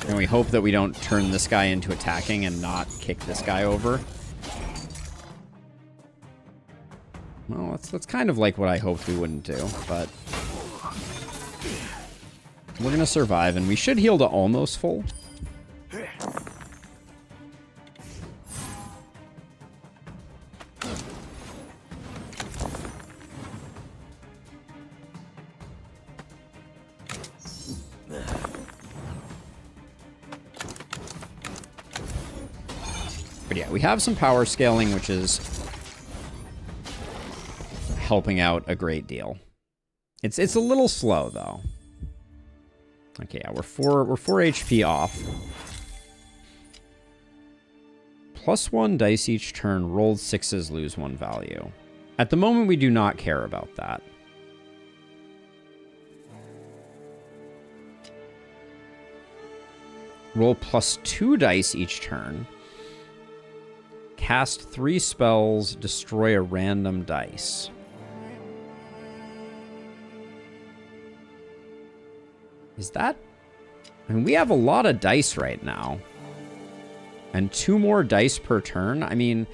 And we hope that we don't turn this guy into attacking and not kick this guy over. Well, that's kind of like what I hoped we wouldn't do, but... we're gonna survive, and we should heal to almost full. But yeah, we have some power scaling, which is helping out a great deal. It's a little slow though. Okay, yeah, we're 4 HP off. +1 dice each turn, rolled 6s, lose 1 value. At the moment, we do not care about that. Roll +2 dice each turn. cast 3 spells, destroy a random dice. Is that... I mean, we have a lot of dice right now. And 2 more dice per turn? I mean...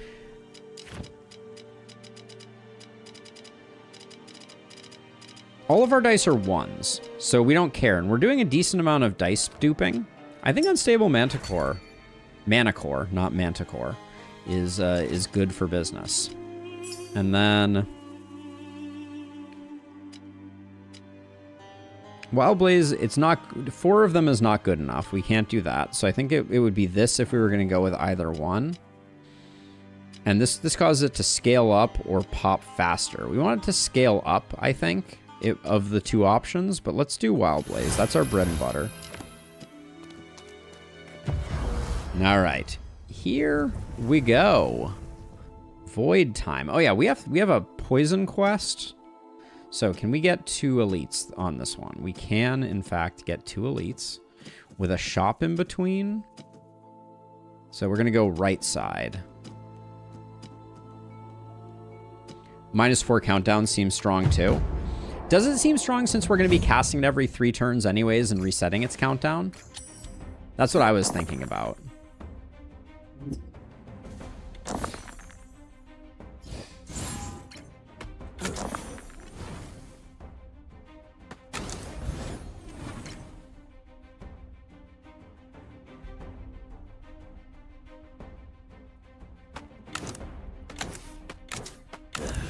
all of our dice are 1s, so we don't care. And we're doing a decent amount of dice duping. I think Unstable Manticore, not Manticore, is good for business. And then... Wild Blaze, it's not... 4 of them is not good enough. We can't do that. So I think it would be this if we were going to go with either one. And this causes it to scale up or pop faster. We want it to scale up, I think, of the 2 options. But let's do Wild Blaze. That's our bread and butter. All right. Here we go. Void Time. Oh, yeah, we have a poison quest. So can we get 2 elites on this one? We can, in fact, get 2 elites with a shop in between. So we're going to go right side. -4 countdown seems strong, too. Does it seem strong since we're going to be casting it every 3 turns anyways and resetting its countdown? That's what I was thinking about.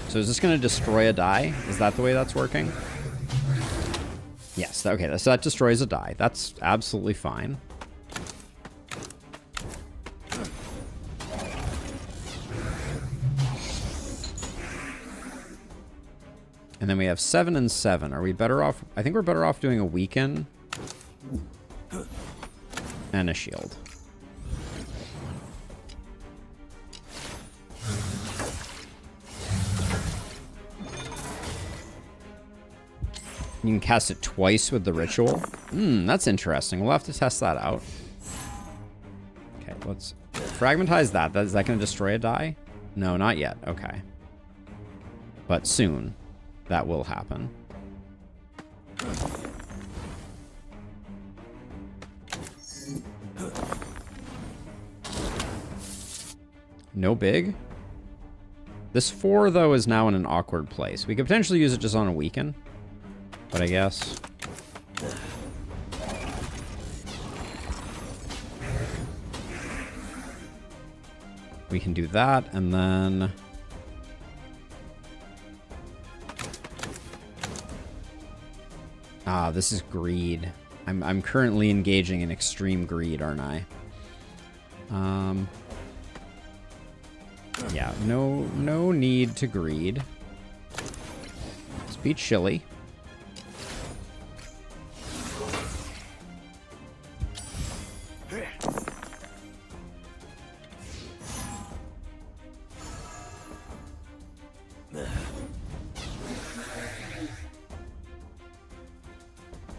So is this going to destroy a die? Is that the way that's working? Yes. Okay, so that destroys a die. That's absolutely fine. And then we have 7 and 7. Are we better off? I think we're better off doing a weaken and a shield. You can cast it twice with the ritual. That's interesting. We'll have to test that out. Okay, let's fragmentize that. Is that going to destroy a die? No, not yet. Okay. But soon, that will happen. No big. This 4, though, is now in an awkward place. We could potentially use it just on a weaken. But I guess... we can do that, and then... this is greed. I'm currently engaging in extreme greed, aren't I? Yeah, no need to greed. Let's be chilly.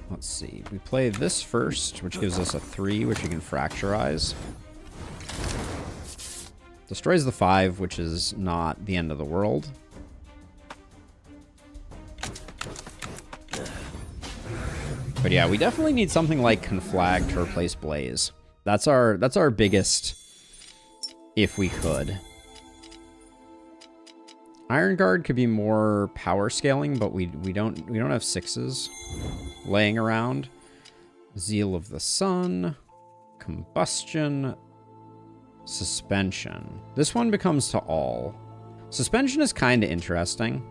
Let's see. We play this first, which gives us a 3, which we can fracturize. Destroys the 5, which is not the end of the world. But yeah, we definitely need something like Conflag to replace Blaze. That's our biggest, if we could. Iron Guard could be more power scaling, but we don't have 6s laying around. Zeal of the Sun, Combustion, Suspension. This one becomes to all. Suspension is kind of interesting,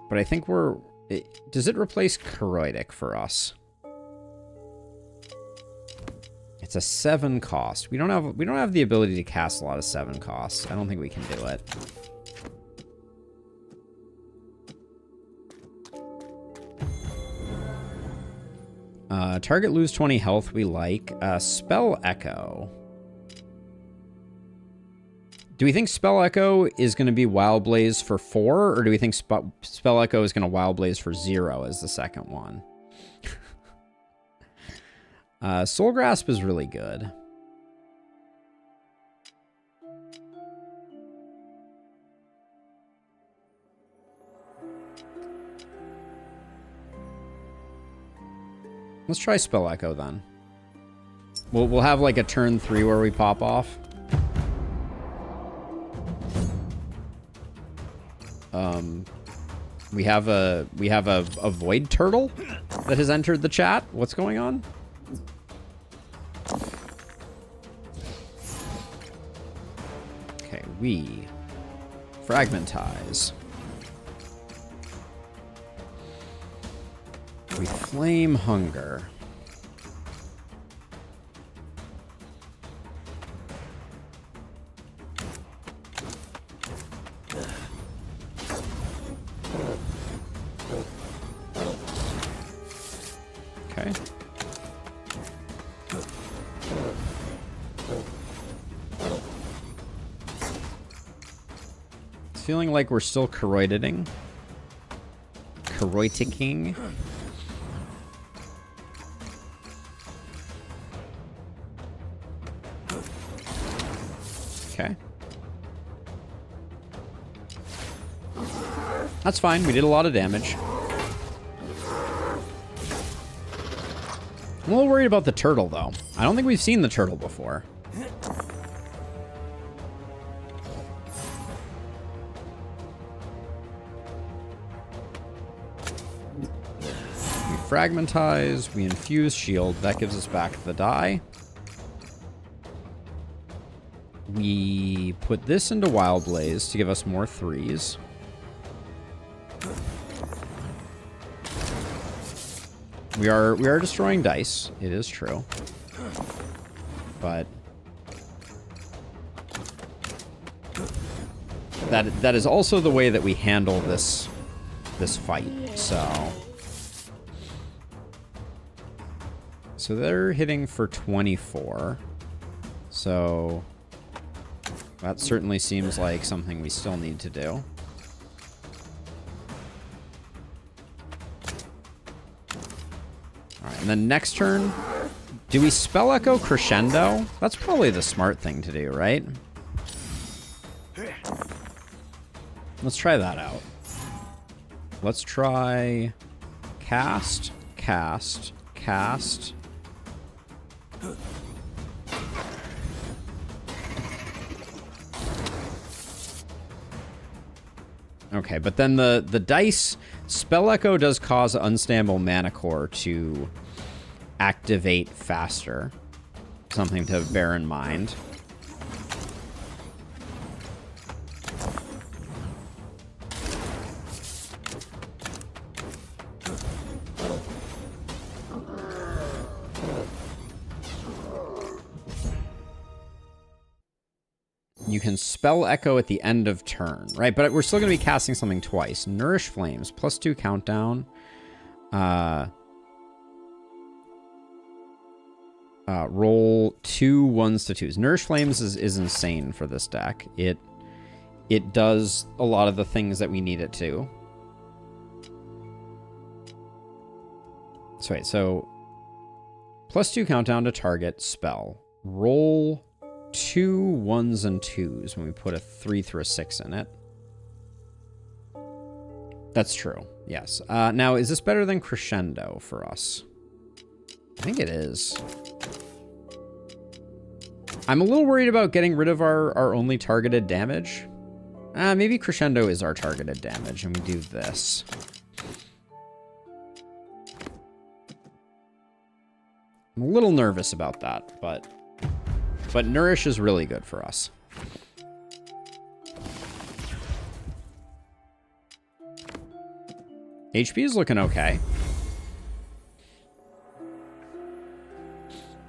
but I think does it replace Koroidic for us? It's a 7 cost. We don't have the ability to cast a lot of 7 costs. I don't think we can do it. Target lose 20 health. We like Spell Echo. Do we think Spell Echo is going to be Wild Blaze for 4, or do we think Spell Echo is going to Wild Blaze for 0 as the second one? Soul Grasp is really good. Let's try Spell Echo then. We'll have like a turn 3 where we pop off. We have a void turtle that has entered the chat. What's going on? Okay, we fragmentize. We flame hunger. Okay. It's feeling like we're still corroiting. Corroiting. Okay. That's fine. We did a lot of damage. I'm a little worried about the turtle, though. I don't think we've seen the turtle before. We fragmentize. We infuse shield. That gives us back the die. We put this into Wild Blaze to give us more 3s. We are destroying dice. It is true. But that is also the way that we handle this fight. So they're hitting for 24. So that certainly seems like something we still need to do. Alright, and then next turn, do we Spell Echo Crescendo? That's probably the smart thing to do, right? Let's try that out. Let's try cast, cast, cast. Okay, but then the dice, Spell Echo does cause Unstable Mana Core to activate faster. Something to bear in mind. You can Spell Echo at the end of turn, right? But we're still going to be casting something twice. Nourish Flames, +2 countdown. Roll 2 1s to 2s. Nourish Flames is insane for this deck. It does a lot of the things that we need it to. So wait, so +2 countdown to target spell. Roll 2 1s and 2s when we put a 3 through a 6 in it. That's true. Yes. Now, is this better than Crescendo for us? I think it is. I'm a little worried about getting rid of our only targeted damage. Maybe Crescendo is our targeted damage, and we do this. I'm a little nervous about that, but Nourish is really good for us. HP is looking okay.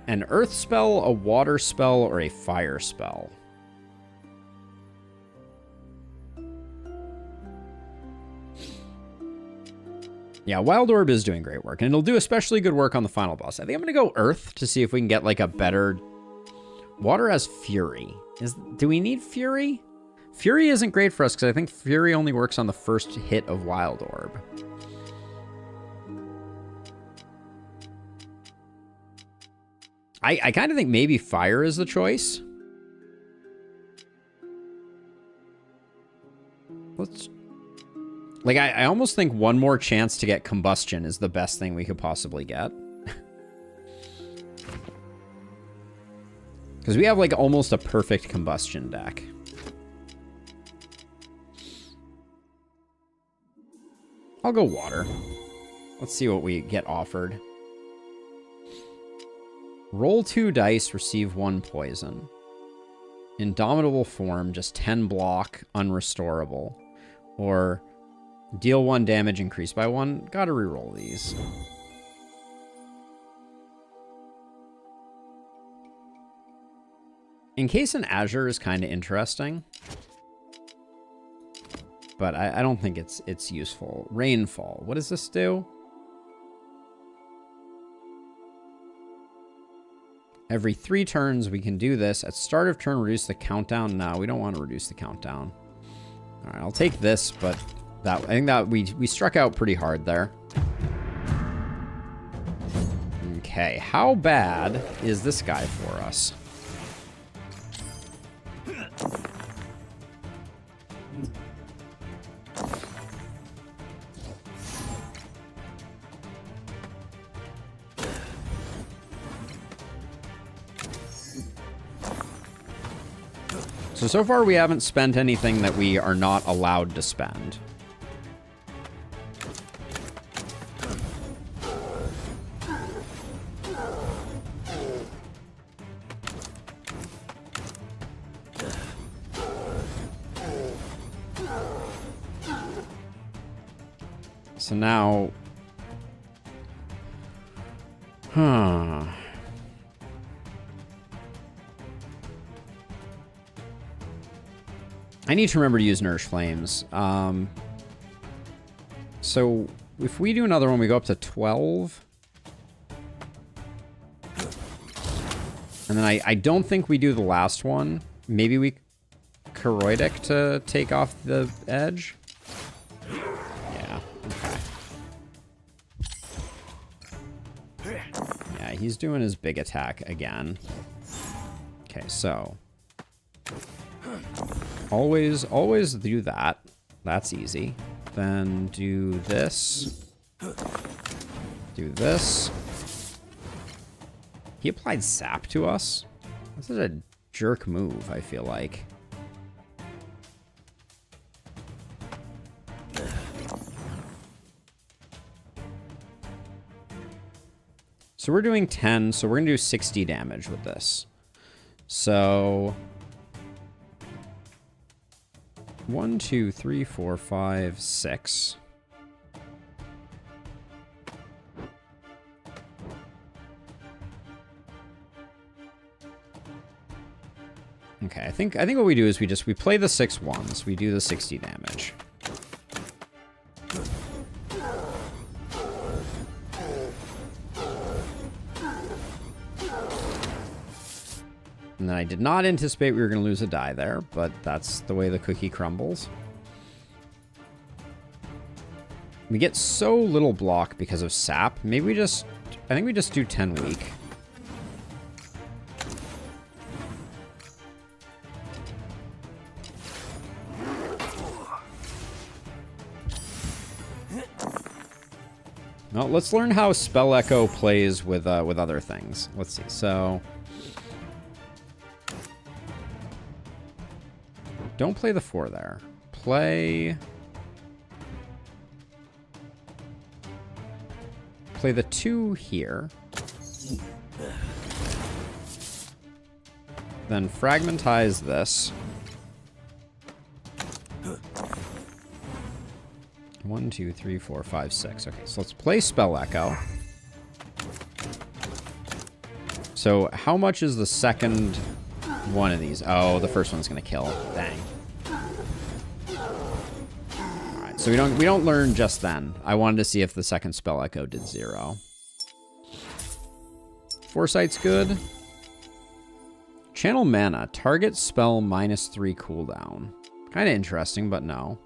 An earth spell, a water spell, or a fire spell? Yeah, Wild Orb is doing great work, and it'll do especially good work on the final boss. I think I'm going to go Earth to see if we can get like a better... Water has Fury. Do we need Fury? Fury isn't great for us because I think Fury only works on the first hit of Wild Orb. I kind of think maybe Fire is the choice. Let's... Like, I almost think one more chance to get Combustion is the best thing we could possibly get. Because we have like almost a perfect combustion deck. I'll go water. Let's see what we get offered. Roll 2 dice, receive 1 poison. Indomitable form, just 10 block, unrestorable. Or deal 1 damage, increase by 1. Gotta reroll these. Encase in Azure is kind of interesting. But I don't think it's useful. Rainfall. What does this do? Every 3 turns, we can do this. At start of turn, reduce the countdown. No, we don't want to reduce the countdown. All right, I'll take this, but I think that we struck out pretty hard there. Okay, how bad is this guy for us? So far we haven't spent anything that we are not allowed to spend. So now... I need to remember to use Nourish Flames. So if we do another one, we go up to 12. And then I don't think we do the last one. Maybe we Koroidic to take off the edge. Yeah, okay. Yeah, he's doing his big attack again. Okay, so... Always do that. That's easy. Then do this. Do this. He applied sap to us? This is a jerk move, I feel like. So we're doing 10, so we're going to do 60 damage with this. So... 1, 2, 3, 4, 5, 6. Okay, I think what we do is we play the 6 ones. We do the 60 damage. And then I did not anticipate we were going to lose a die there, but that's the way the cookie crumbles. We get so little block because of sap. Maybe we just... I think we just do 10 weak. Well, let's learn how Spell Echo plays with other things. Let's see. So... Don't play the 4 there. Play the 2 here. Then fragmentize this. 1, 2, 3, 4, 5, 6. Okay, so let's play Spell Echo. So how much is the second one of these? Oh, the first one's gonna kill. Dang. Alright, so we don't learn just then. I wanted to see if the second Spell Echo did 0. Foresight's good. Channel mana. Target spell -3 cooldown. Kind of interesting, but no.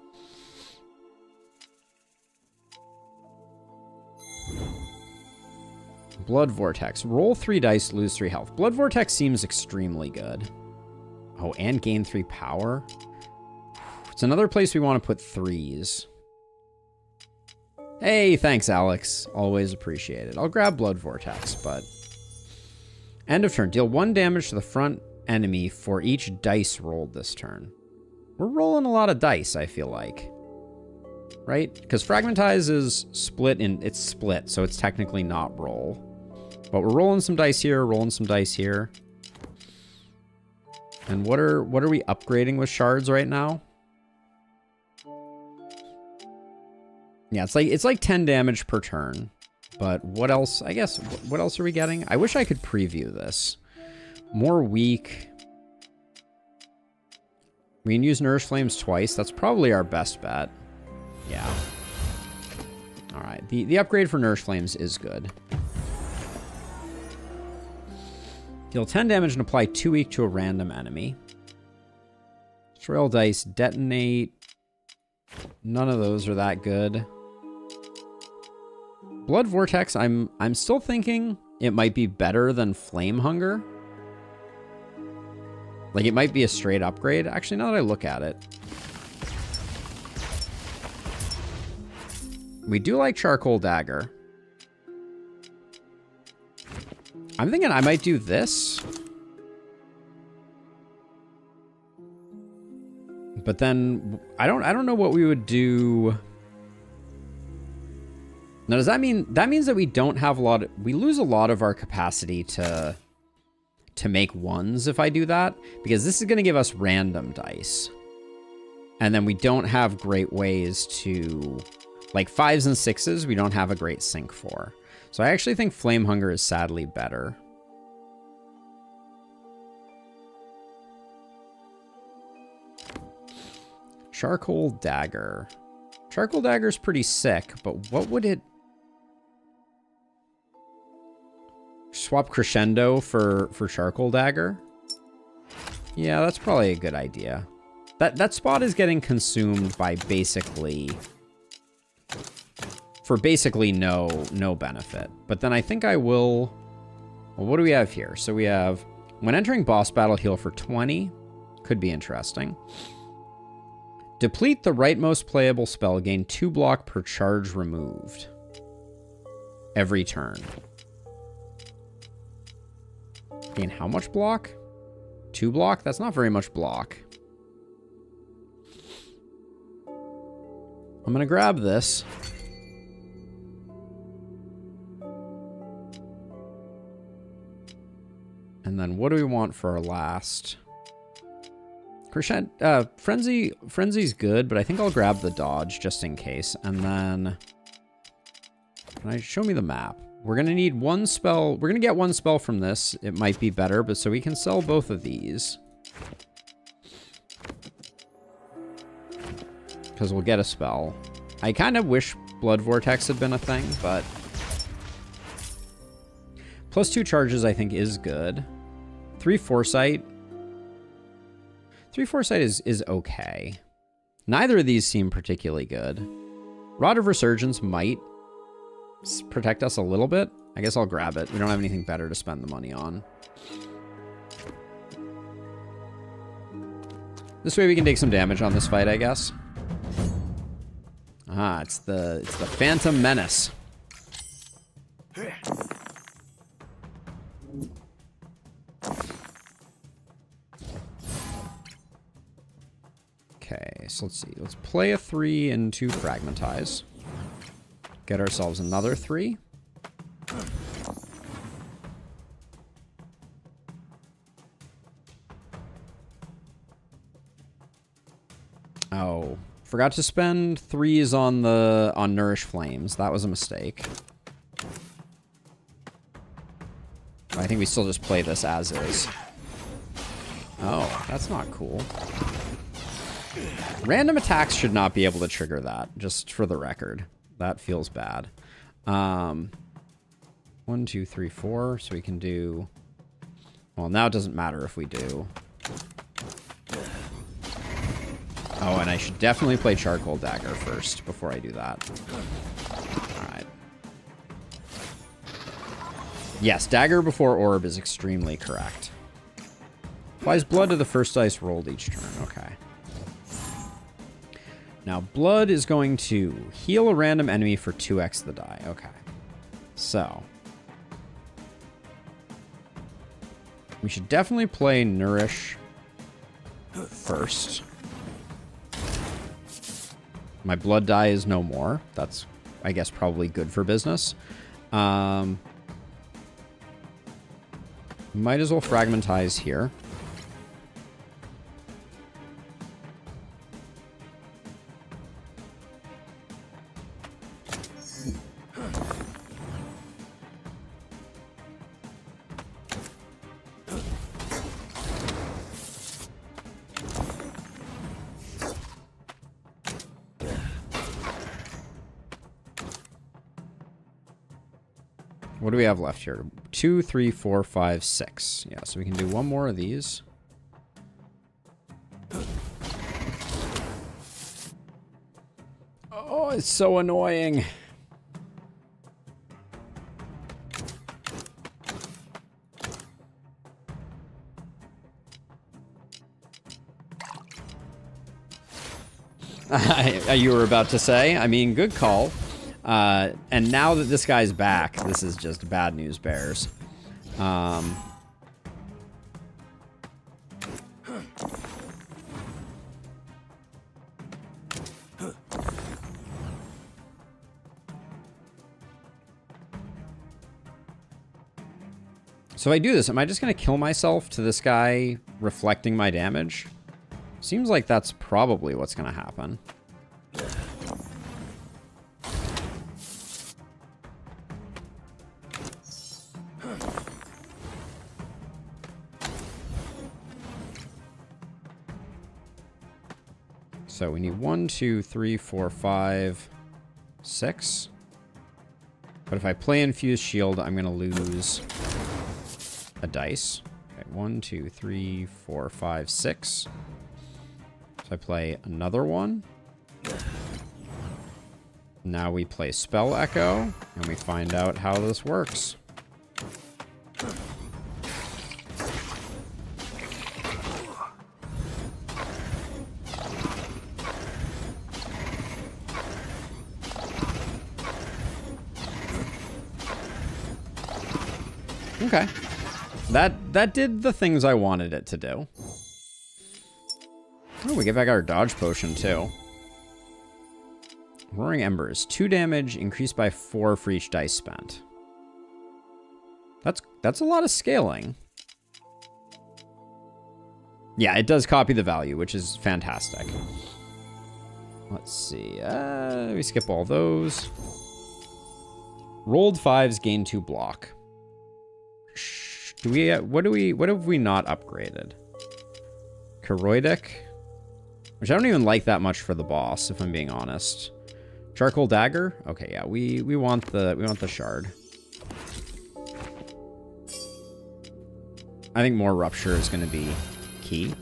Blood Vortex. Roll 3 dice, lose 3 health. Blood Vortex seems extremely good. Oh, and gain 3 power. It's another place we want to put 3s. Hey, thanks, Alex. Always appreciated. I'll grab Blood Vortex, but... End of turn. Deal 1 damage to the front enemy for each dice rolled this turn. We're rolling a lot of dice, I feel like. Right? Because Fragmentize is split in... It's split, so it's technically not roll. But we're rolling some dice here, rolling some dice here. And what are we upgrading with shards right now? Yeah, it's like 10 damage per turn. But what else? I guess, what else are we getting? I wish I could preview this. More weak. We can use Nourish Flames twice. That's probably our best bet. Yeah. Alright, the upgrade for Nourish Flames is good. Deal 10 damage and apply 2 weak to a random enemy. Destroy all dice, detonate. None of those are that good. Blood Vortex, I'm still thinking it might be better than Flame Hunger. Like, it might be a straight upgrade. Actually, now that I look at it. We do like Charcoal Dagger. I'm thinking I might do this. But then I don't know what we would do. Now, does that mean that means that we don't have we lose a lot of our capacity to make ones if I do that, because this is going to give us random dice. And then we don't have great ways to, like 5s and 6s, we don't have a great sync for. So I actually think Flame Hunger is sadly better. Charcoal Dagger. Charcoal Dagger is pretty sick, but what would it... Swap Crescendo for Charcoal Dagger? Yeah, that's probably a good idea. That spot is getting consumed by basically... For basically no benefit. But then I think I will... Well, what do we have here? So we have... When entering boss battle, heal for 20. Could be interesting. Deplete the rightmost playable spell. Gain 2 block per charge removed. Every turn. Gain how much block? 2 block? That's not very much block. I'm gonna grab this. And then what do we want for our last? Frenzy's good, but I think I'll grab the dodge just in case. And then... Can I show me the map? We're going to need 1 spell. We're going to get 1 spell from this. It might be better, but so we can sell both of these. Because we'll get a spell. I kind of wish Blood Vortex had been a thing, but... +2 charges, I think, is good. 3 Foresight. 3 Foresight is okay. Neither of these seem particularly good. Rod of Resurgence might protect us a little bit. I guess I'll grab it. We don't have anything better to spend the money on. This way we can take some damage on this fight, I guess. Ah, it's the Phantom Menace. Okay, so let's see. Let's play a 3 into Fragmentize. Get ourselves another 3. Oh, forgot to spend 3s on Nourish Flames. That was a mistake. I think we still just play this as is. Oh, that's not cool. Random attacks should not be able to trigger that, just for the record. That feels bad. 1, 2, 3, 4. So we can do... Well, now it doesn't matter if we do. Oh, and I should definitely play Charcoal Dagger first before I do that. Alright. Yes, Dagger before Orb is extremely correct. Applies blood to the first dice rolled each turn. Okay. Now, blood is going to heal a random enemy for 2x the die. Okay. So. We should definitely play Nourish first. My blood die is no more. That's, I guess, probably good for business. Might as well fragmentize here. What do we have left here? 2, 3, 4, 5, 6. Yeah, so we can do one more of these. Oh, it's so annoying. You were about to say? I mean, good call. And now that this guy's back, this is just bad news bears. So if I do this, am I just going to kill myself to this guy reflecting my damage? Seems like that's probably what's going to happen. So we need 1, 2, 3, 4, 5, 6. But if I play Infused Shield, I'm going to lose a dice. Okay, 1, 2, 3, 4, 5, 6. So I play another one. Now we play Spell Echo, and we find out how this works. Okay. That did the things I wanted it to do. Oh, we get back our dodge potion too. Roaring Embers. 2 damage, increased by 4 for each dice spent. That's a lot of scaling. Yeah, it does copy the value, which is fantastic. Let's see. We skip all those. Rolled 5s, gain 2 block. What have we not upgraded? Koroidic, which I don't even like that much for the boss, if I'm being honest. Charcoal Dagger. Okay, yeah, we want the shard. I think more Rupture is going to be key.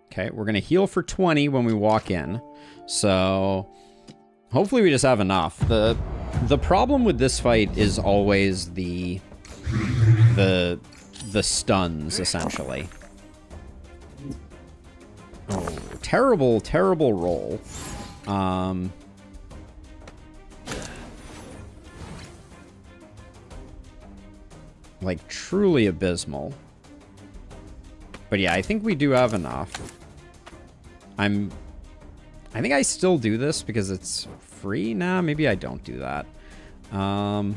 Okay, we're going to heal for 20 when we walk in. So hopefully we just have enough. The problem with this fight is always the stuns, essentially. Oh, terrible, terrible roll. Like, truly abysmal. But yeah, I think we do have enough. I think I still do this because it's free. Nah, maybe I don't do that. There's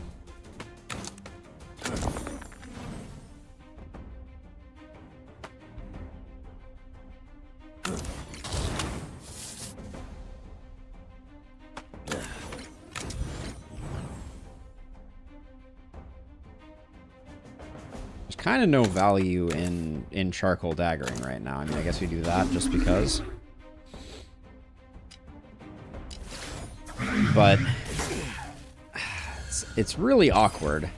kind of no value in charcoal daggering right now. I mean, I guess we do that just because. But it's really awkward.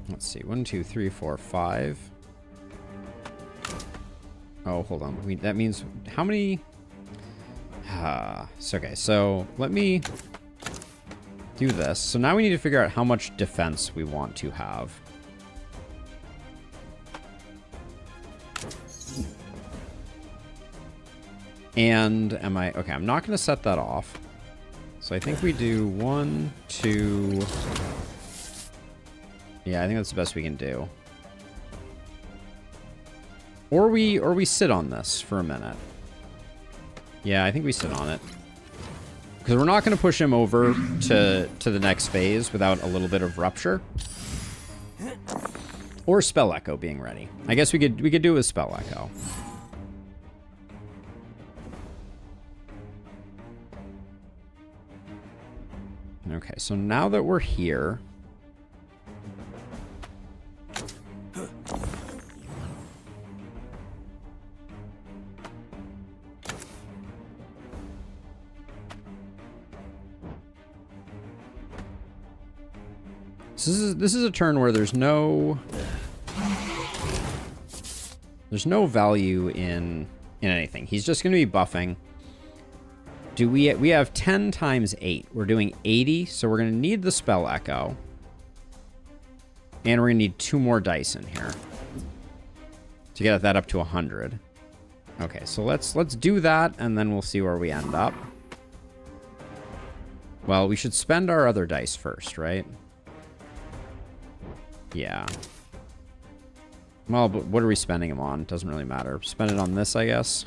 Let's see, 1, 2, 3, 4, 5. Oh, hold on. That means how many? Okay, so let me do this. So now we need to figure out how much defense we want to have. And am I... Okay, I'm not going to set that off. So I think we do 1, 2... Yeah, I think that's the best we can do. Or we sit on this for a minute. Yeah, I think we sit on it. Because we're not going to push him over to the next phase without a little bit of rupture. Or Spell Echo being ready. I guess we could do it with Spell Echo. Okay, so now that we're here... This is a turn where there's no value in anything. He's just going to be buffing. We have 10 times 8. We're doing 80, so we're going to need the Spell Echo. And we're going to need 2 more dice in here to get that up to 100. Okay, so let's do that, and then we'll see where we end up. Well, we should spend our other dice first, right? Yeah. Well, but what are we spending them on? Doesn't really matter. Spend it on this, I guess.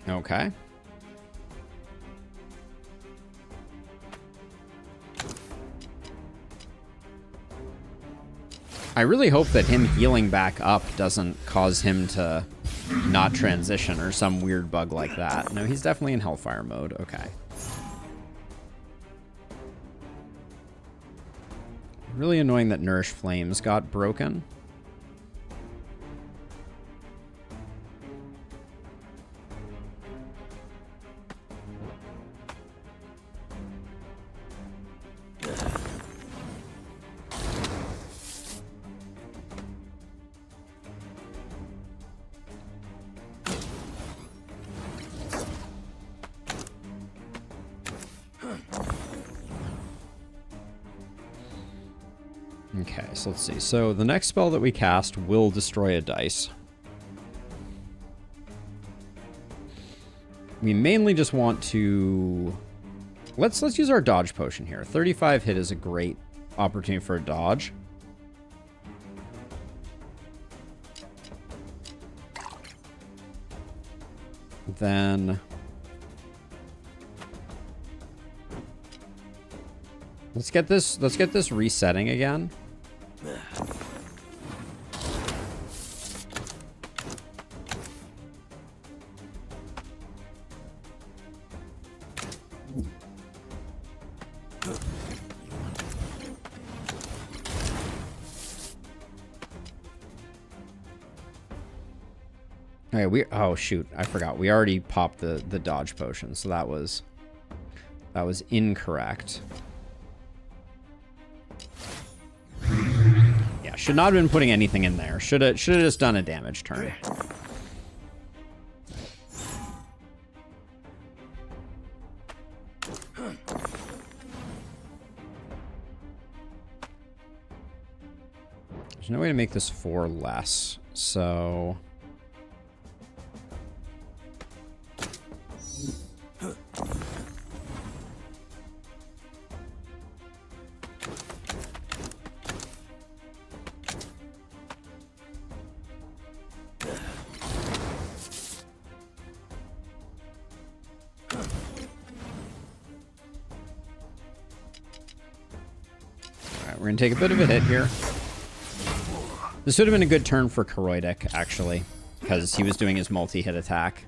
Okay. I really hope that him healing back up doesn't cause him to not transition or some weird bug like that. No, he's definitely in Hellfire mode. Okay. Really annoying that Nourish Flames got broken. Okay, so let's see. So the next spell that we cast will destroy a dice. We mainly just want to... Let's use our dodge potion here. 35 hit is a great opportunity for a dodge. Then... Let's get this resetting again. Okay, oh shoot, I forgot. We already popped the dodge potion, so that was incorrect. Yeah, should not have been putting anything in there. Should have just done a damage turn. There's no way to make this 4 less, so... We're going to take a bit of a hit here. This would have been a good turn for Koroidic, actually, because he was doing his multi-hit attack.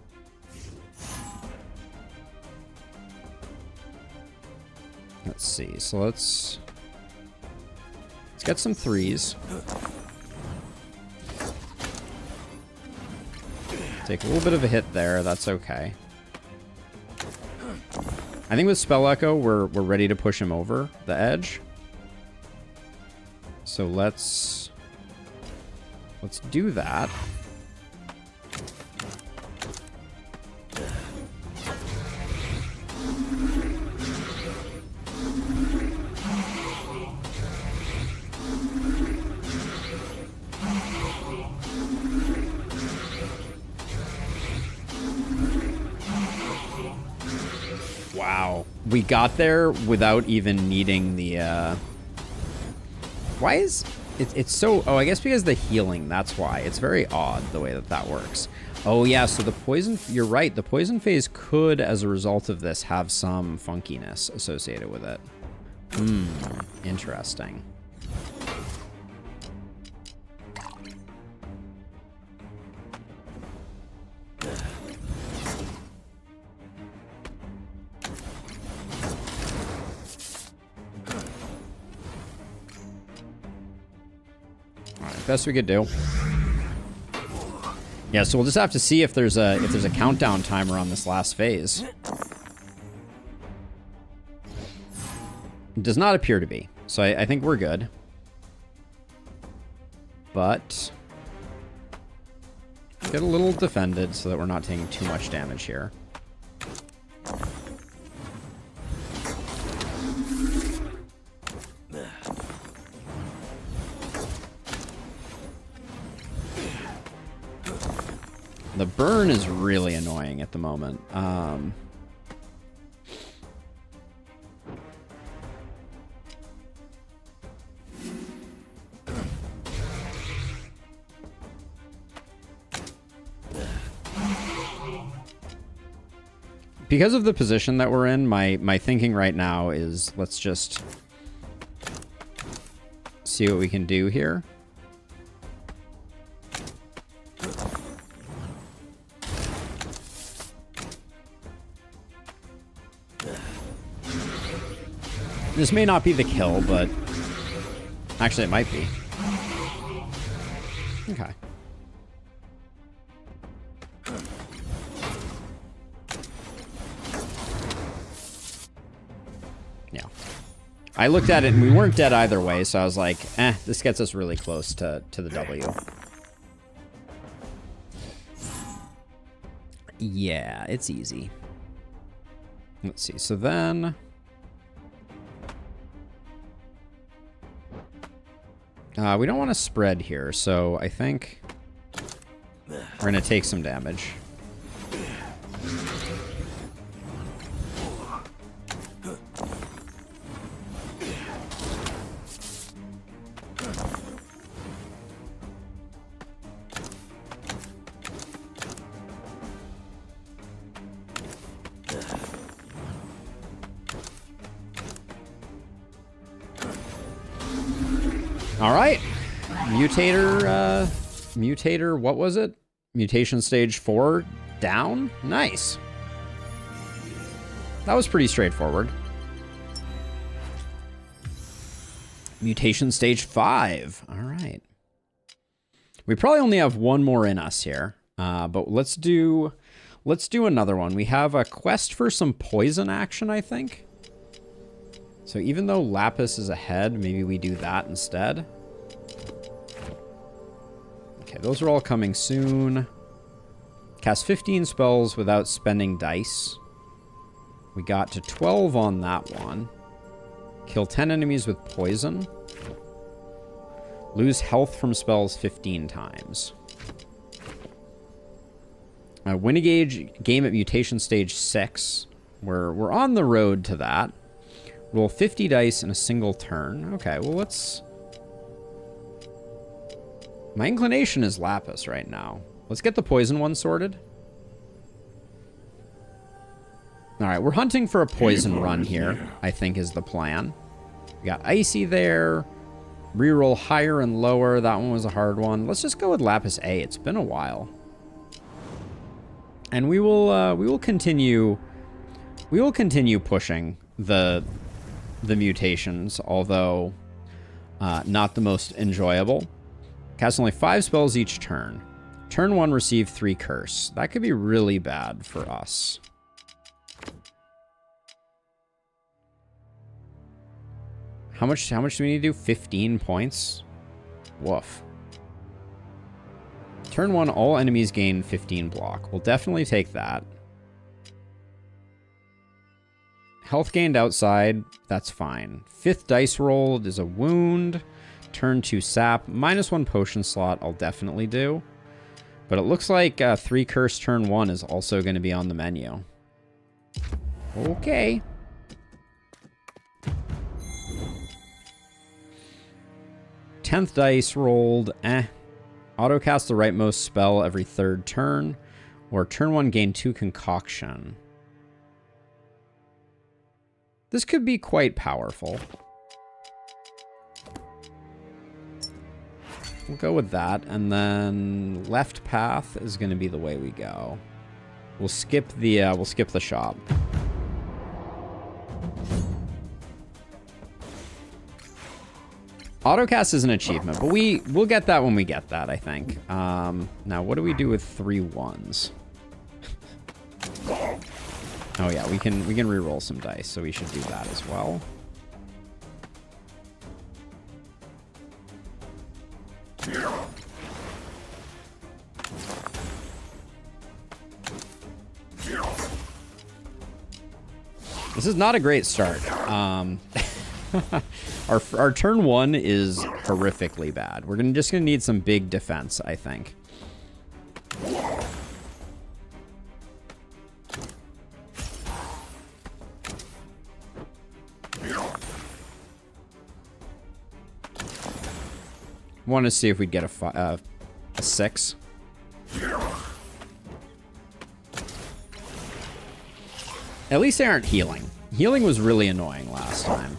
Let's see. So let's get some 3s. Take a little bit of a hit there. That's okay. I think with Spell Echo, we're ready to push him over the edge. So let's do that. Wow. We got there without even needing the, Why is... It's so... Oh, I guess because the healing, that's why. It's very odd the way that works. Oh, yeah, so the poison... You're right. The poison phase could, as a result of this, have some funkiness associated with it. Interesting. Best we could do. Yeah, so we'll just have to see if there's a countdown timer on this last phase. It does not appear to be, so I think we're good. But get a little defended so that we're not taking too much damage here. The burn is really annoying at the moment. Because of the position that we're in, my thinking right now is let's just see what we can do here. This may not be the kill, but actually it might be. Okay. Yeah. I looked at it and we weren't dead either way, so I was like, this gets us really close to the W. Yeah, it's easy. Let's see, so then... we don't want to spread here, so I think we're going to take some damage. All right, Mutator, what was it? Mutation stage 4 down? Nice. That was pretty straightforward. Mutation stage 5. All right. We probably only have one more in us here, but let's do another one. We have a quest for some poison action, I think. So even though Lapis is ahead, maybe we do that instead. Okay, those are all coming soon. Cast 15 spells without spending dice. We got to 12 on that one. Kill 10 enemies with poison. Lose health from spells 15 times. Win a game at mutation stage 6. We're on the road to that. Roll 50 dice in a single turn. Okay, well, let's... My inclination is Lapis right now. Let's get the poison one sorted. All right, we're hunting for a poison run here, I think is the plan. We got Icy there. Reroll higher and lower. That one was a hard one. Let's just go with Lapis A. It's been a while. And we will continue pushing the the mutations, although not the most enjoyable. Cast only 5 spells each turn. Turn 1, receive 3 curse. That could be really bad for us. How much do we need to do? 15 points? Woof. Turn 1, all enemies gain 15 block. We'll definitely take that. Health gained outside, that's fine. 5th dice rolled is a wound. Turn 2 sap. -1 potion slot I'll definitely do. But it looks like 3 curse turn 1 is also going to be on the menu. Okay. Tenth dice rolled. Autocast the rightmost spell every 3rd turn. Or turn 1 gain 2 concoction. This could be quite powerful. We'll go with that, and then left path is going to be the way we go. We'll skip the shop. Autocast is an achievement, but we'll get that when we get that, I think. Now, what do we do with 3 1s? Oh yeah, we can re-roll some dice, so we should do that as well. This is not a great start. Our turn 1 is horrifically bad. We're just gonna need some big defense, I think. Want to see if we'd get a 6. At least they aren't healing. Healing was really annoying last time.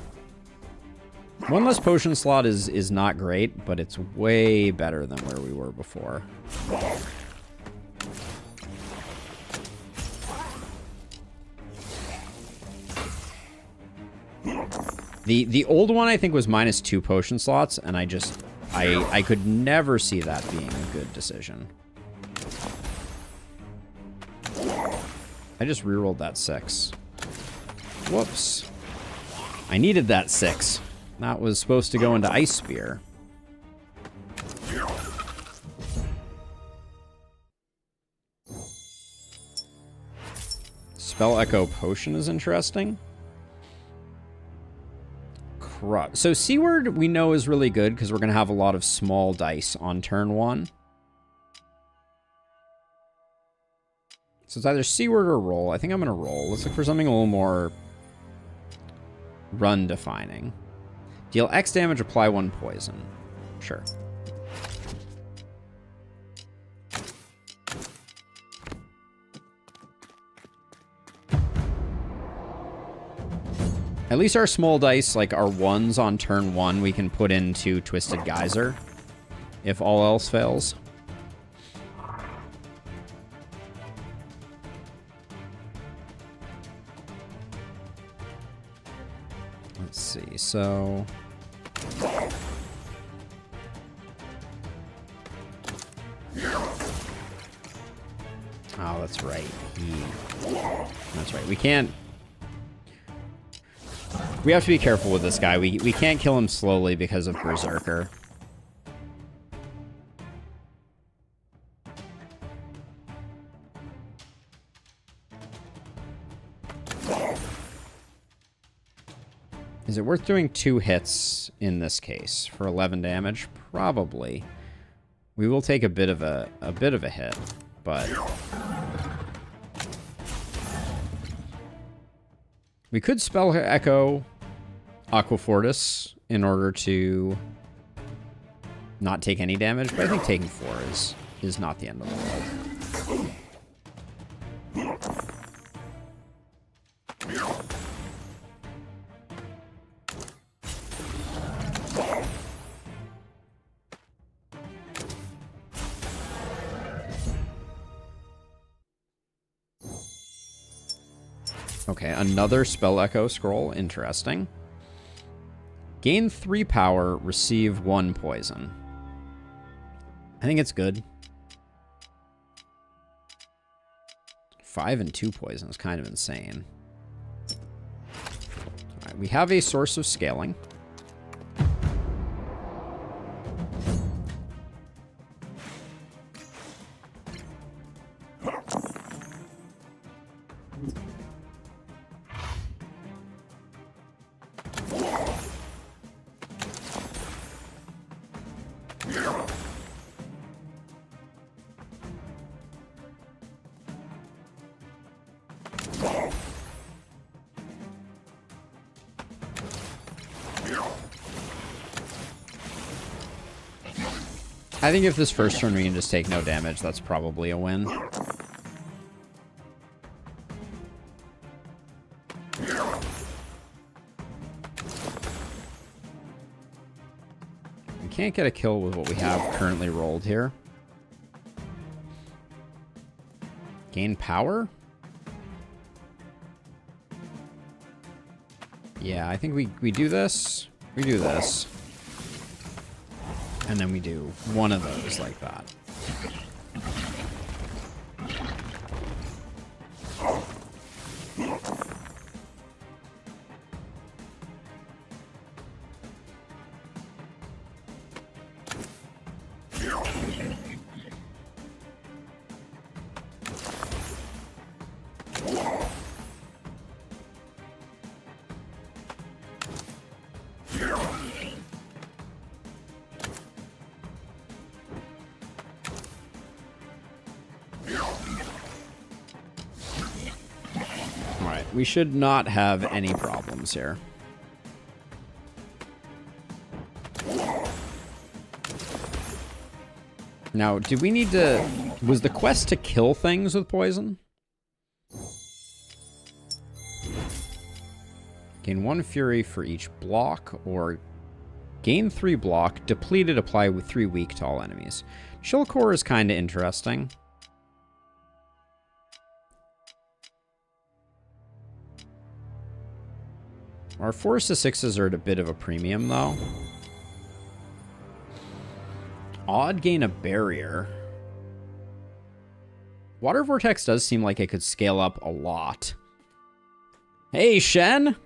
1 less potion slot is not great, but it's way better than where we were before. The old one I think was -2 potion slots, and I could never see that being a good decision. I just rerolled that 6. Whoops. I needed that 6. That was supposed to go into Ice Spear. Spell Echo Potion is interesting. So Seaward we know is really good because we're going to have a lot of small dice on turn 1. So it's either Seaward or roll. I think I'm going to roll. Let's look for something a little more run defining. Deal X damage, apply 1 poison. Sure. At least our small dice, like our 1s on turn 1, we can put into Twisted Geyser if all else fails. Let's see, so... Oh, that's right. That's right. We can't... We have to be careful with this guy. We can't kill him slowly because of Berserker. Is it worth doing 2 hits in this case for 11 damage? Probably. We will take a bit of a hit, but we could spell Echo Aquafortis in order to not take any damage, but I think taking 4 is not the end of the world. Okay, another Spell Echo scroll. Interesting. Gain 3 power, receive 1 poison. I think it's good. 5 and 2 poison is kind of insane. All right, we have a source of scaling. I think if this first turn we can just take no damage, that's probably a win. We can't get a kill with what we have currently rolled here. Gain power? Yeah, I think we do this. We do this. And then we do one of those like that. We should not have any problems here. Now, do we need to... Was the quest to kill things with poison? Gain 1 fury for each block, or gain 3 block, depleted, apply with 3 weak to all enemies. Chill Core is kind of interesting. Our 4s to 6s are at a bit of a premium, though. Odd gain a barrier. Water Vortex does seem like it could scale up a lot. Hey, Shen!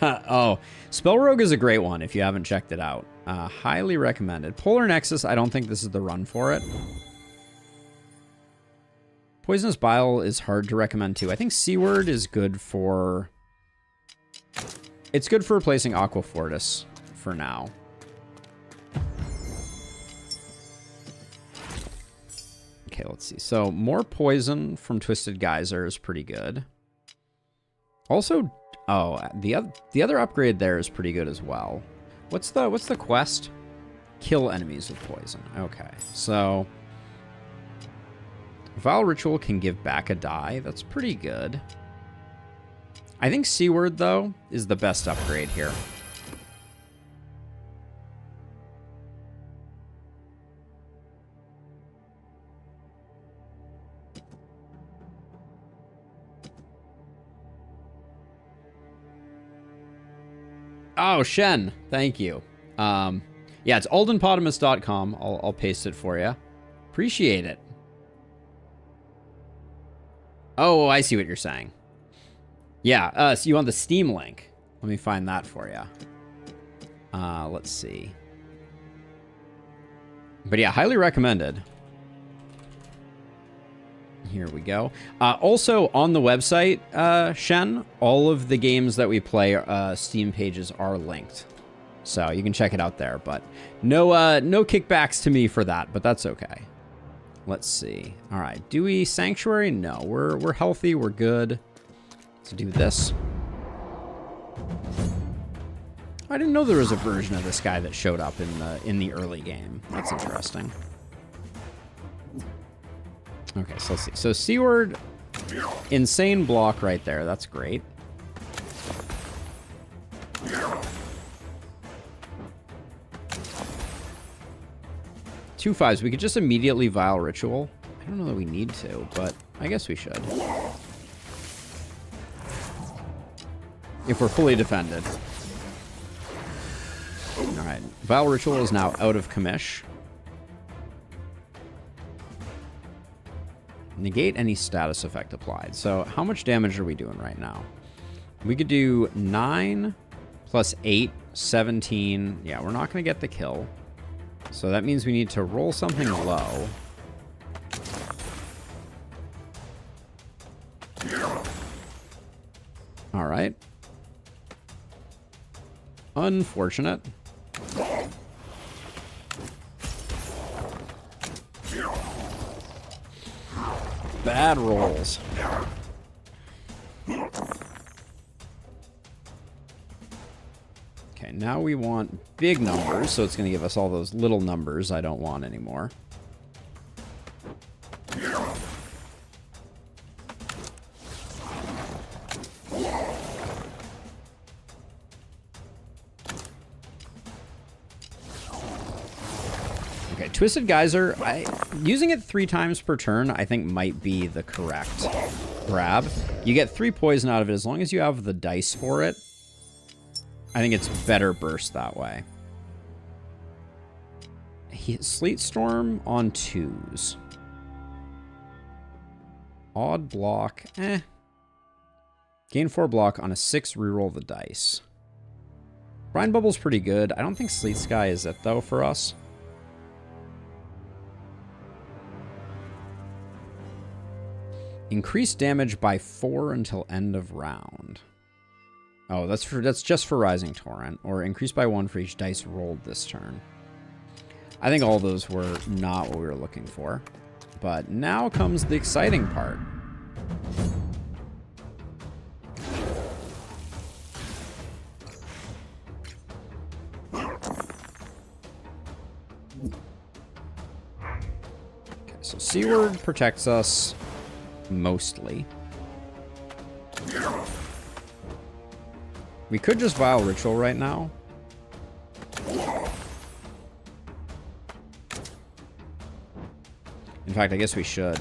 Oh, SpellRogue is a great one if you haven't checked it out. Highly recommended. Polar Nexus, I don't think this is the run for it. Poisonous Bile is hard to recommend, too. I think Seaward is good for... It's good for replacing Aqua Fortis for now. Okay, let's see. So more poison from Twisted Geyser is pretty good. Also, oh, the other upgrade there is pretty good as well. What's the quest? Kill enemies with poison. Okay, so Vile Ritual can give back a die. That's pretty good. I think Seaward, though, is the best upgrade here. Oh, Shen, thank you. Yeah, it's aldenpotamus.com. I'll paste it for you. Appreciate it. Oh, I see what you're saying. Yeah, so you want the Steam link. Let me find that for you. Let's see. But yeah, highly recommended. Here we go. Also, on the website, Shen, all of the games that we play, Steam pages are linked. So you can check it out there. But no, no kickbacks to me for that, but that's okay. Let's see. All right, do we Sanctuary? No, we're healthy, we're good. To do this. I didn't know there was a version of this guy that showed up in the early game. That's interesting. Okay, so let's see. So Seaward, insane block right there. That's great. Two 5s. We could just immediately Vile Ritual. I don't know that we need to, but I guess we should. If we're fully defended. Alright, Vile Ritual is now out of commish. Negate any status effect applied. So how much damage are we doing right now? We could do 9 plus 8, 17. Yeah, we're not going to get the kill. So that means we need to roll something low. Alright. Unfortunate. Bad rolls. Okay, now we want big numbers, so it's going to give us all those little numbers I don't want anymore. Okay, Twisted Geyser, using it 3 times per turn, I think might be the correct grab. You get 3 poison out of it as long as you have the dice for it. I think it's better burst that way. Sleet Storm on 2s. Odd block, Gain 4 block on a 6, reroll the dice. Brine Bubble's pretty good. I don't think Sleet Sky is it, though, for us. Increase damage by 4 until end of round. Oh, that's just for Rising Torrent. Or increase by 1 for each dice rolled this turn. I think all those were not what we were looking for. But now comes the exciting part. Okay, so Seaward protects us mostly. We could just Vile Ritual right now. In fact, I guess we should.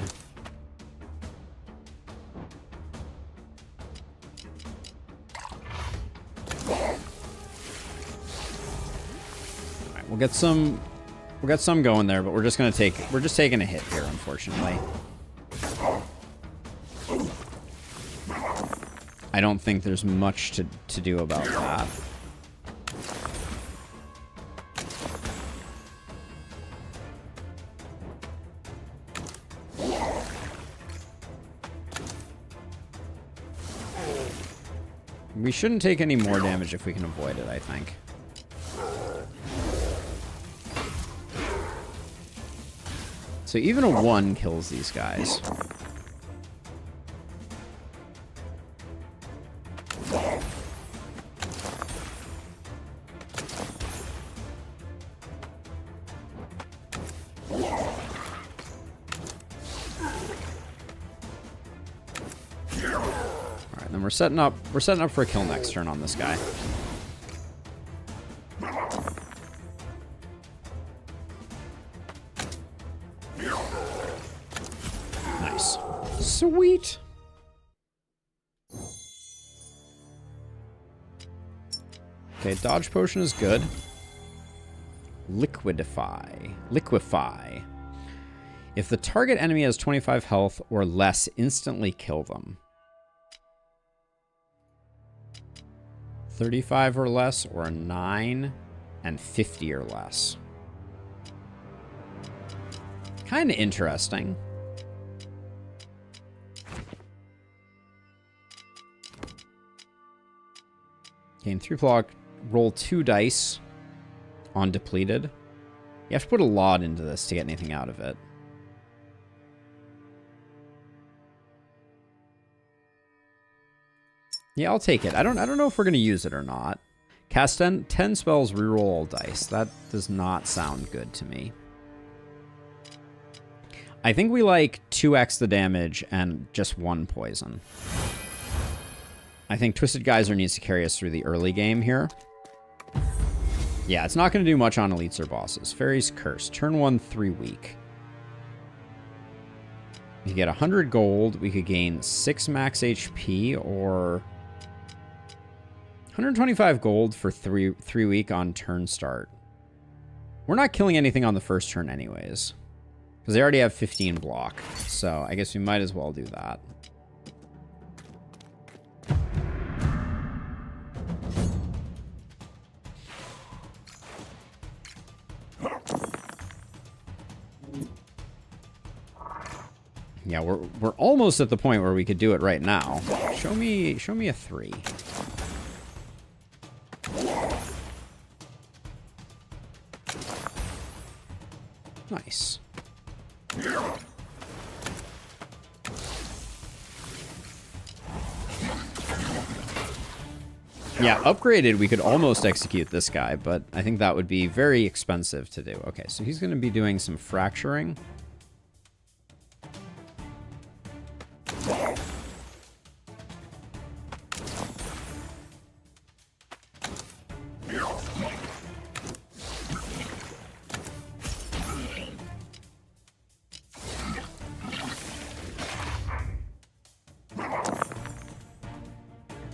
Alright, we'll get some going there, but we're just taking a hit here, unfortunately. I don't think there's much to do about that. We shouldn't take any more damage if we can avoid it, I think. So even a 1 kills these guys. We're setting up for a kill next turn on this guy. Nice. Sweet. Okay, dodge potion is good. Liquefy. If the target enemy has 25 health or less, instantly kill them. 35 or less, or 9 and 50 or less. Kind of interesting. Gain 3 block, roll 2 dice on depleted. You have to put a lot into this to get anything out of it. Yeah, I'll take it. I don't know if we're going to use it or not. Cast 10 spells, reroll all dice. That does not sound good to me. I think we like 2x the damage and just 1 poison. I think Twisted Geyser needs to carry us through the early game here. Yeah, it's not going to do much on elites or bosses. Fairy's Curse. Turn 1, 3 weak. We get 100 gold. We could gain 6 max HP or 125 gold for 3 week on turn start. We're not killing anything on the first turn anyways. Because they already have 15 block. So I guess we might as well do that. Yeah, we're almost at the point where we could do it right now. Show me a 3. Nice. Yeah, upgraded, we could almost execute this guy, but I think that would be very expensive to do. Okay, so he's going to be doing some fracturing.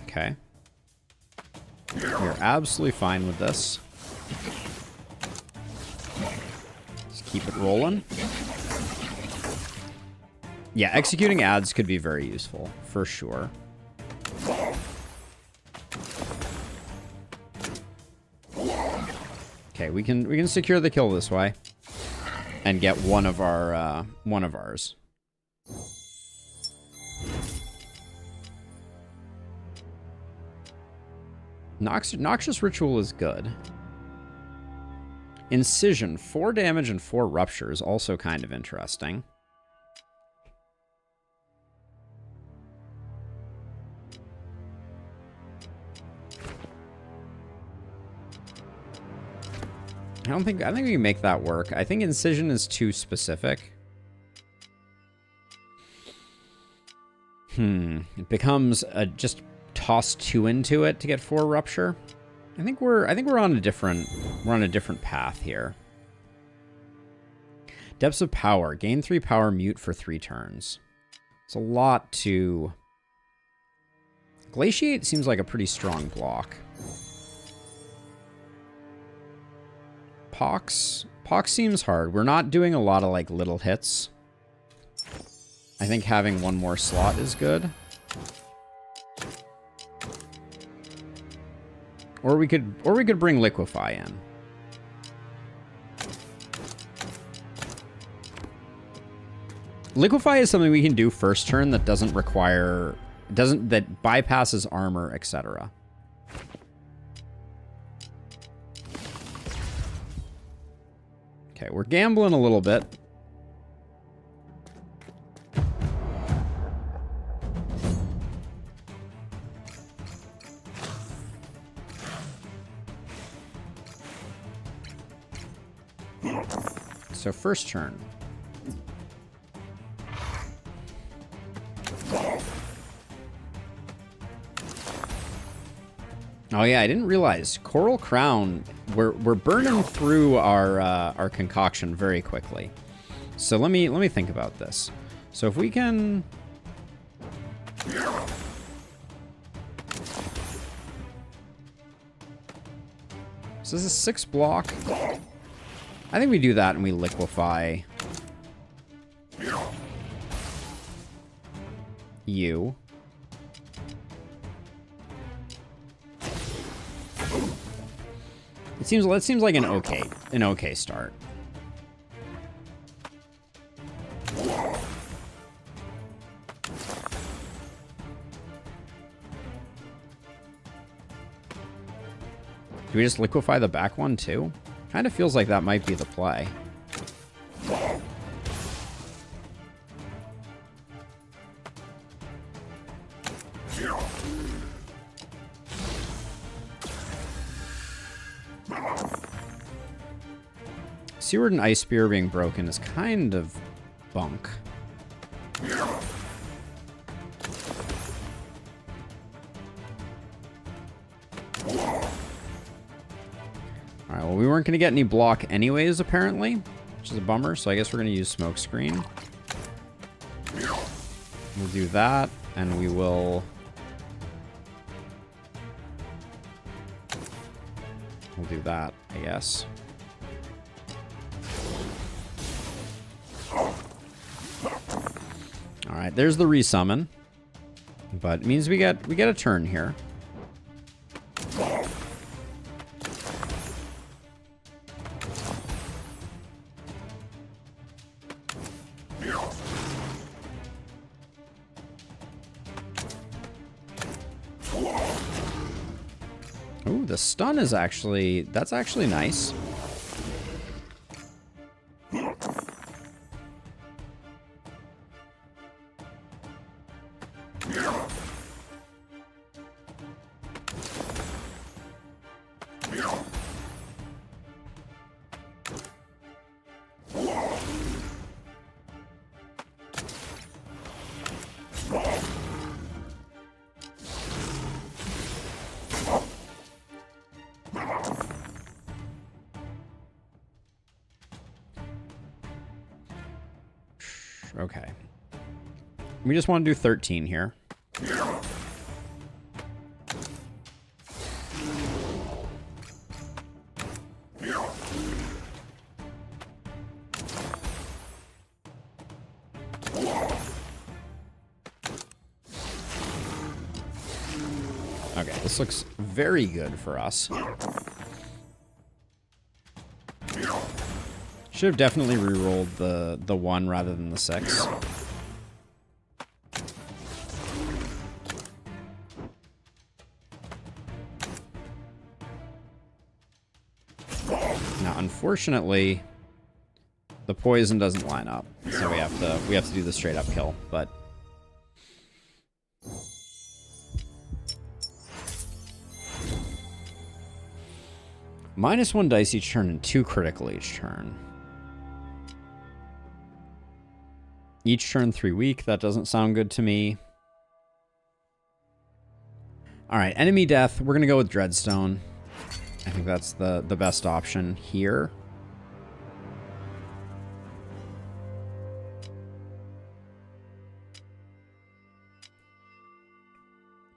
Okay. We're absolutely fine with this. Just keep it rolling. Yeah, executing ads could be very useful, for sure. Okay, we can secure the kill this way. And get one of ours. Noxious Ritual is good. Incision, 4 damage and 4 ruptures, also kind of interesting. I think we can make that work. I think Incision is too specific. It becomes just toss 2 into it to get 4 rupture. I think we're on a different path here. Depths of Power, gain 3 power, mute for 3 turns. It's a lot to... Glaciate seems like a pretty strong block. Pox seems hard. We're not doing a lot of like little hits. I think having 1 more slot is good. Or we could bring Liquefy in. Liquefy is something we can do first turn that doesn't require that bypasses armor, etc. Okay, we're gambling a little bit. So first turn. Oh yeah, I didn't realize Coral Crown. We're burning through our concoction very quickly. So let me think about this. So if we can. So this is 6 block. I think we do that and we liquefy you. It seems like an okay start. Do we just liquefy the back one too? Kind of feels like that might be the play. Seaward and Ice Spear being broken is kind of bunk. Alright, well, we weren't going to get any block anyways, apparently, which is a bummer, so I guess we're going to use Smokescreen. We'll do that, and we will... We'll do that, I guess. All right, there's the resummon. But it means we get a turn here. Ooh, the stun is that's actually nice. Okay. We just want to do 13 here. Okay, this looks very good for us. Should have definitely re-rolled the 1 rather than the 6. Now, unfortunately, the poison doesn't line up, so we have to do the straight up kill. But -1 dice each turn and 2 critical each turn. Each turn 3 weak. That doesn't sound good to me. All right, enemy death. We're gonna go with Dreadstone. I think that's the best option here.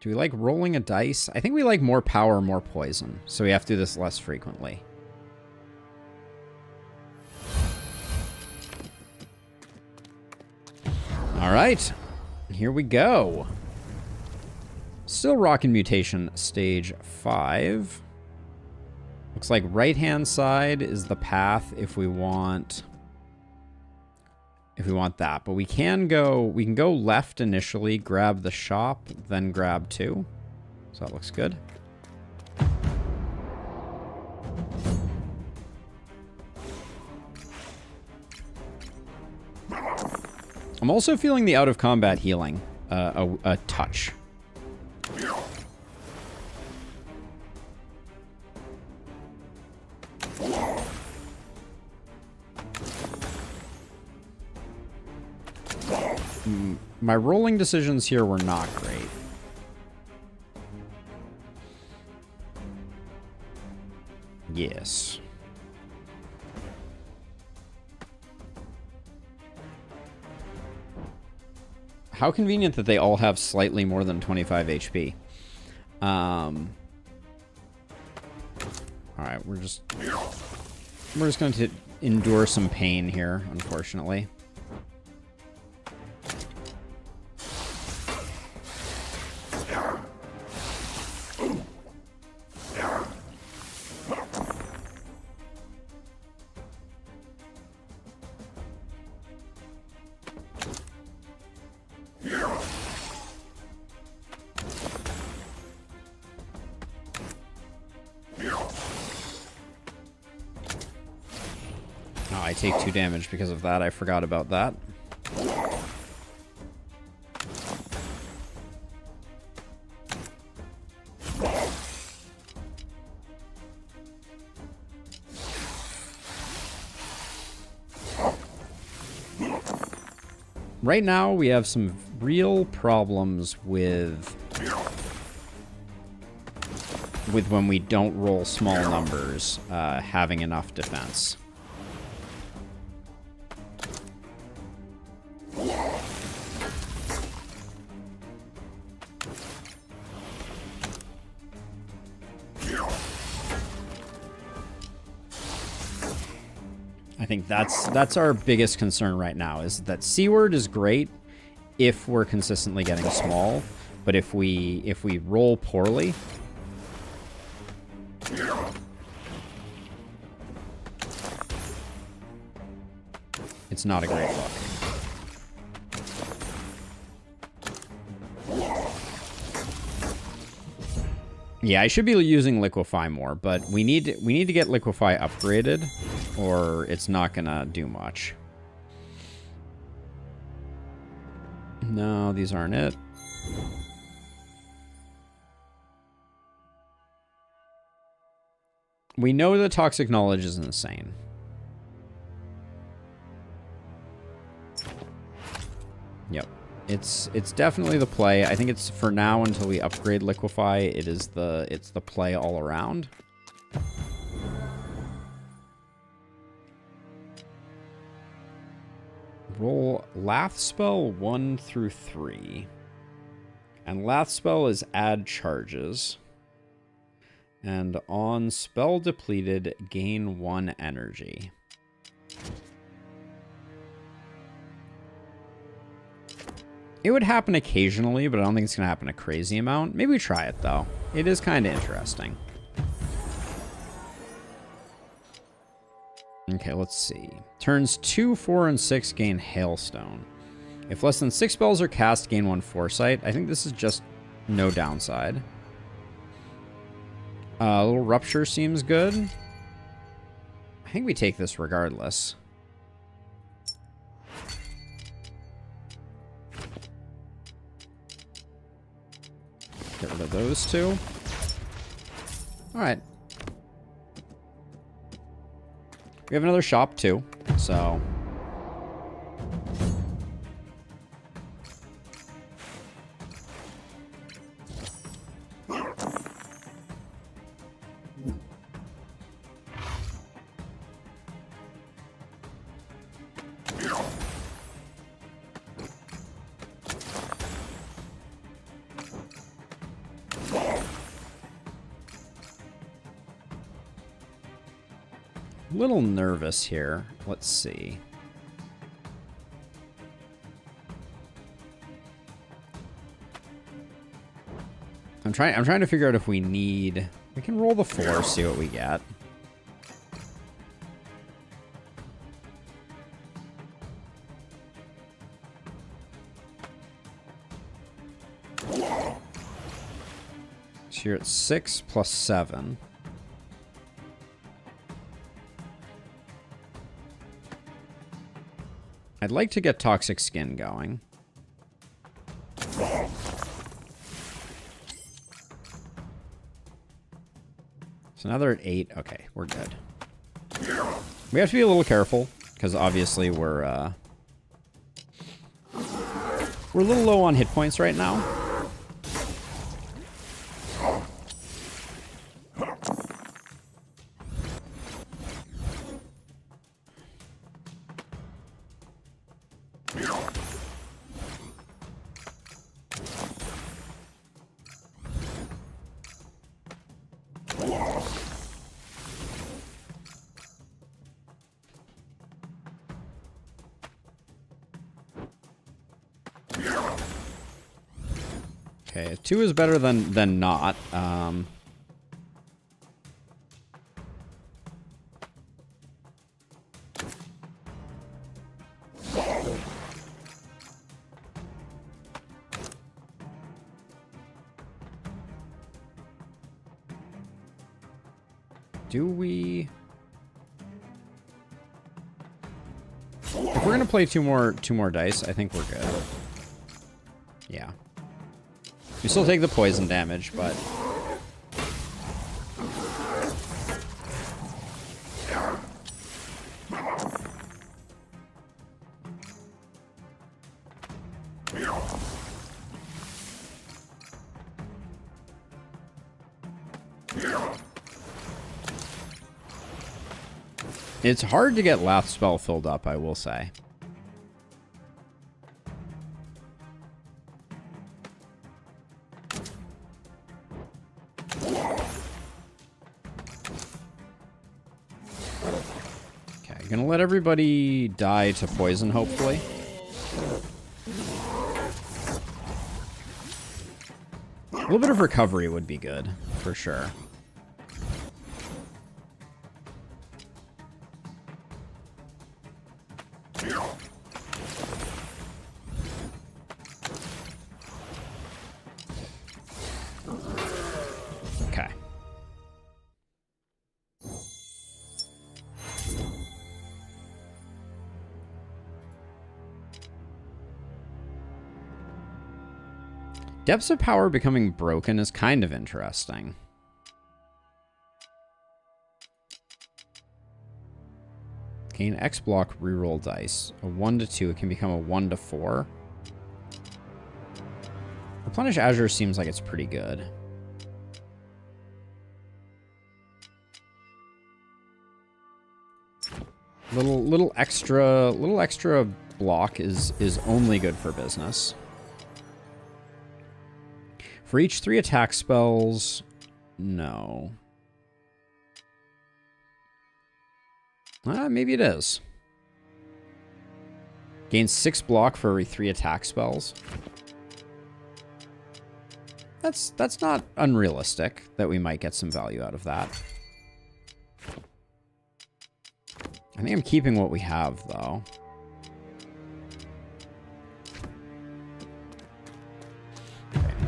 Do we like rolling a dice? I think we like more power, more poison. So we have to do this less frequently. All right, here we go. Still rocking mutation stage 5. Looks like right-hand side is the path if we want that. But we can go left initially, grab the shop, then grab 2. So that looks good. I'm also feeling the out of combat healing a touch. My rolling decisions here were not great. Yes. How convenient that they all have slightly more than 25 HP. All right, we're just going to endure some pain here, unfortunately. I take 2 damage because of that. I forgot about that. Right now, we have some real problems with when we don't roll small numbers, having enough defense. I think that's our biggest concern right now, is that Seaward is great if we're consistently getting small, but if we roll poorly, it's not a great look. Yeah, I should be using Liquefy more, but we need to get Liquefy upgraded, or it's not gonna do much. No, these aren't it. We know the Toxic Knowledge is insane. Yep. It's definitely the play. I think it's for now until we upgrade Liquefy. It's the play all around. Roll Lath Spell 1 through 3. And Lath Spell is add charges. And on spell depleted, gain 1 energy. It would happen occasionally, but I don't think it's going to happen a crazy amount. Maybe we try it, though. It is kind of interesting. Okay, let's see. Turns 2, 4, and 6 gain Hailstone. If less than 6 spells are cast, gain 1 Foresight. I think this is just no downside. A little Rupture seems good. I think we take this regardless. Get rid of those two. Alright. We have another shop too, so... little nervous here. Let's see. I'm trying to figure out if we need... We can roll the 4, see what we get. So you're at 6 plus 7. I'd like to get Toxic Skin going. So now they're at 8. Okay, we're good. We have to be a little careful, because obviously we're a little low on hit points right now. Okay, 2 is better than not. Do we... If we're gonna play two more dice, I think we're good. Yeah. We still take the poison damage, but... It's hard to get Lath Spell filled up, I will say. Okay, We're gonna let everybody die to poison, hopefully. A little bit of recovery would be good, for sure. Okay. Depths of Power becoming broken is kind of interesting. Gain X block, reroll dice. A 1 to 2, it can become a 1 to 4. Replenish Azure seems like it's pretty good. Little extra block is only good for business. For each 3 attack spells, no. Maybe it is. Gains 6 block for every 3 attack spells. That's not unrealistic that we might get some value out of that. I think I'm keeping what we have, though.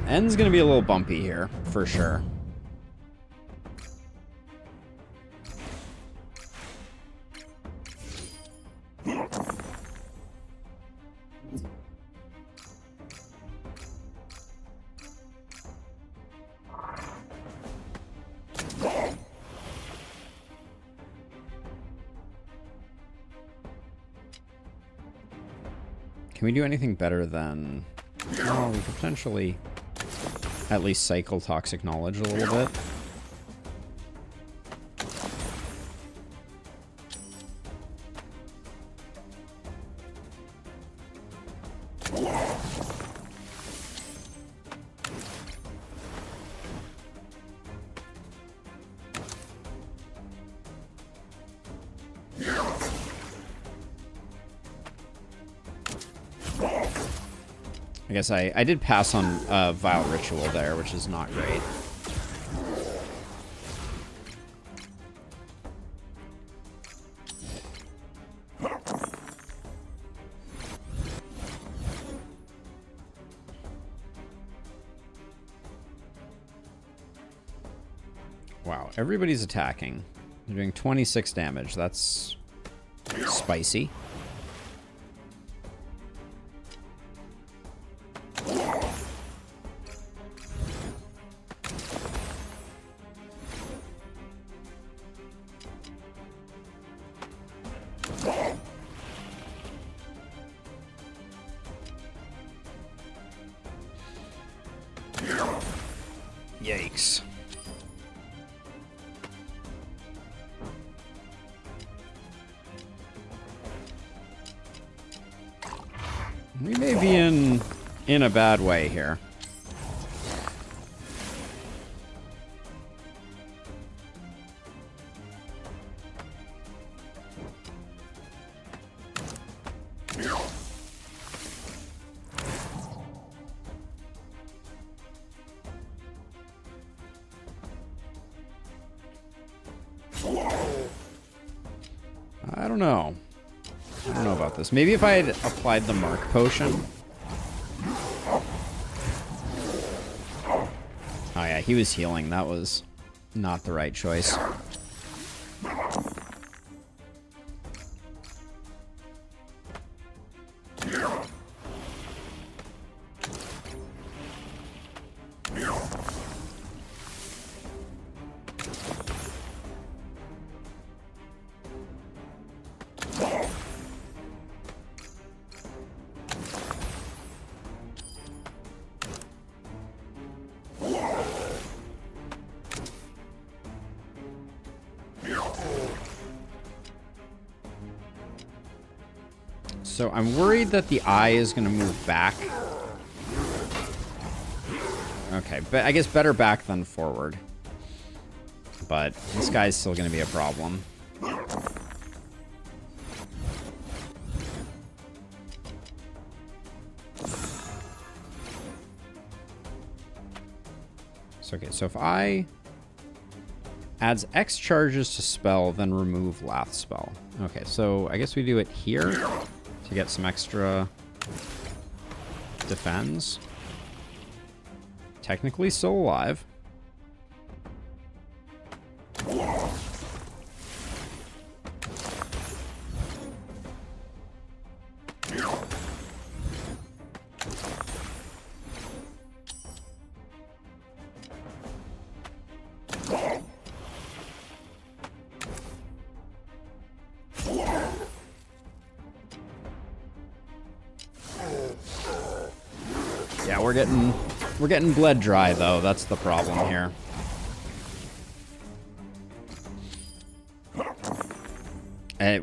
End's gonna be a little bumpy here, for sure. Can we do anything better than... Oh, we could potentially at least cycle Toxic Knowledge a little bit. I guess I did pass on Vile Ritual there, which is not great. Wow, everybody's attacking. They're doing 26 damage. That's spicy. Yikes. We may be in a bad way here. I don't know. I don't know about this. Maybe if I had applied the Mark Potion. Oh yeah, he was healing. That was not the right choice. So I'm worried that the eye is going to move back. Okay, but I guess better back than forward. But this guy's still going to be a problem. So, okay, so if I adds X charges to spell, then remove Lath spell. Okay, so I guess we do it here to get some extra defense. Technically still alive. Yeah, we're getting bled dry though. That's the problem here.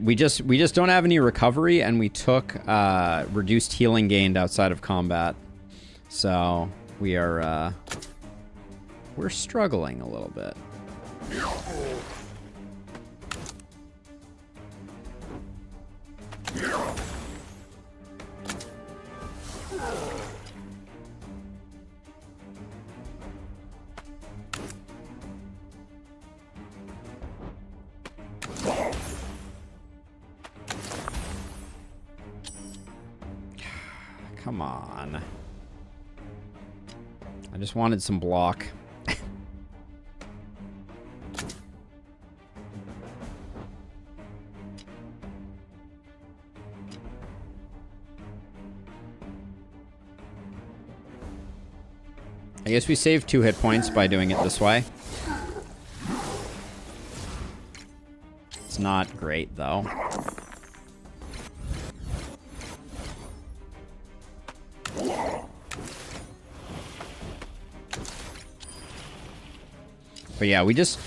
We just don't have any recovery, and we took reduced healing gained outside of combat, so we're struggling a little bit. Come on. I just wanted some block. I guess we saved 2 hit points by doing it this way. It's not great, though. But yeah, we just,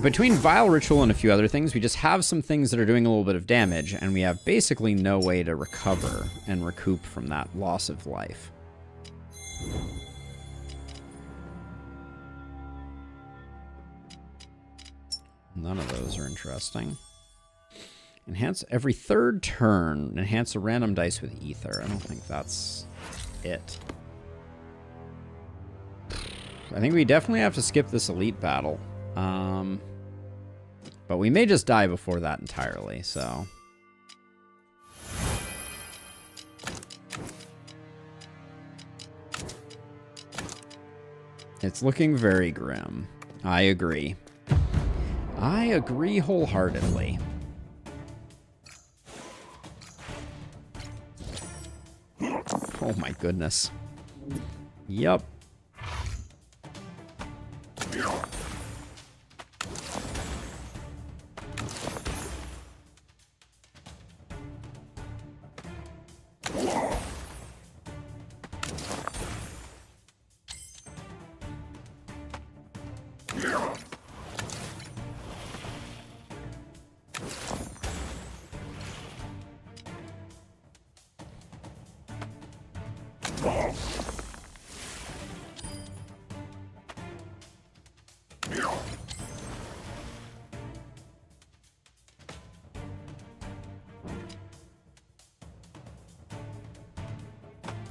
between Vile Ritual and a few other things, we just have some things that are doing a little bit of damage, and we have basically no way to recover and recoup from that loss of life. None of those are interesting. Enhance every 3rd turn. Enhance a random dice with Ether. I don't think that's it. I think we definitely have to skip this elite battle. But we may just die before that entirely, so... It's looking very grim. I agree. I agree wholeheartedly. Oh my goodness. Yep.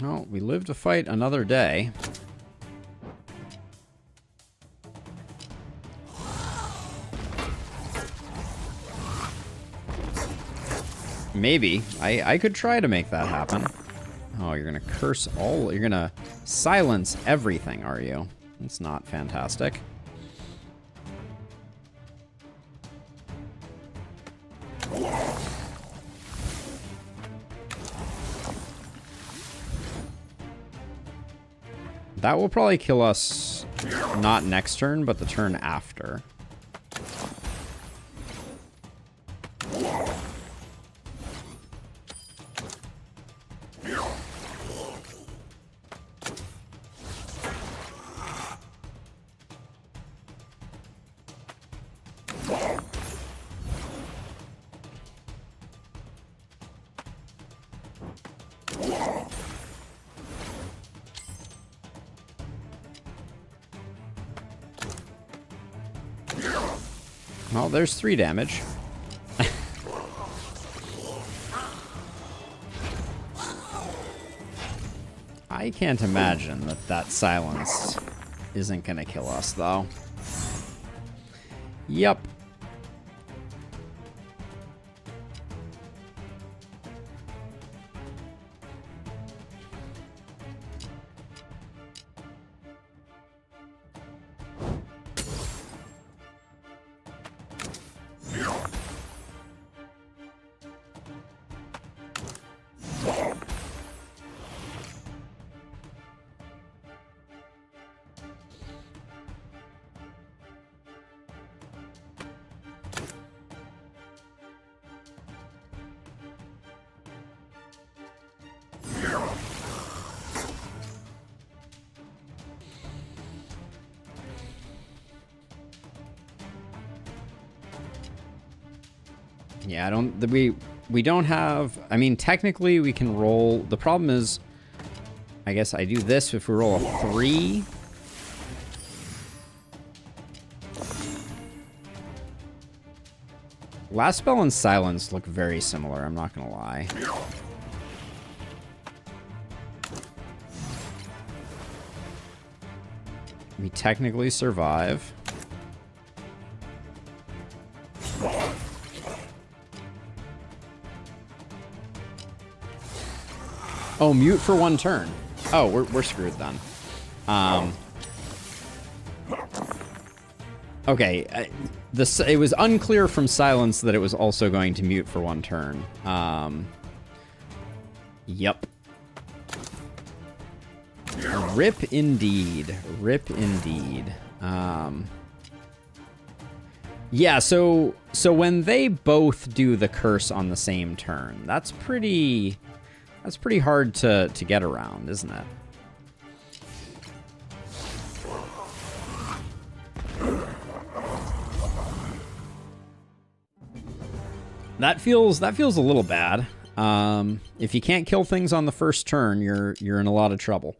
Well, we live to fight another day. Maybe. I could try to make that happen. Oh, you're gonna curse all... You're gonna silence everything, are you? That's not fantastic. That will probably kill us, not next turn, but the turn after. Well, there's 3 damage. I can't imagine that that silenced isn't going to kill us, though. Yep. Yeah, we don't have, I mean, technically we can roll. The problem is, I guess I do this if we roll a 3. Last Spell and Silence look very similar, I'm not gonna lie. We technically survive. Oh, mute for 1 turn. Oh, we're screwed then. Okay, it was unclear from Silence that it was also going to mute for 1 turn. Yep. Rip indeed. Rip indeed. Yeah, so when they both do the curse on the same turn, that's pretty hard to get around, isn't it? That feels a little bad. If you can't kill things on the first turn, you're in a lot of trouble.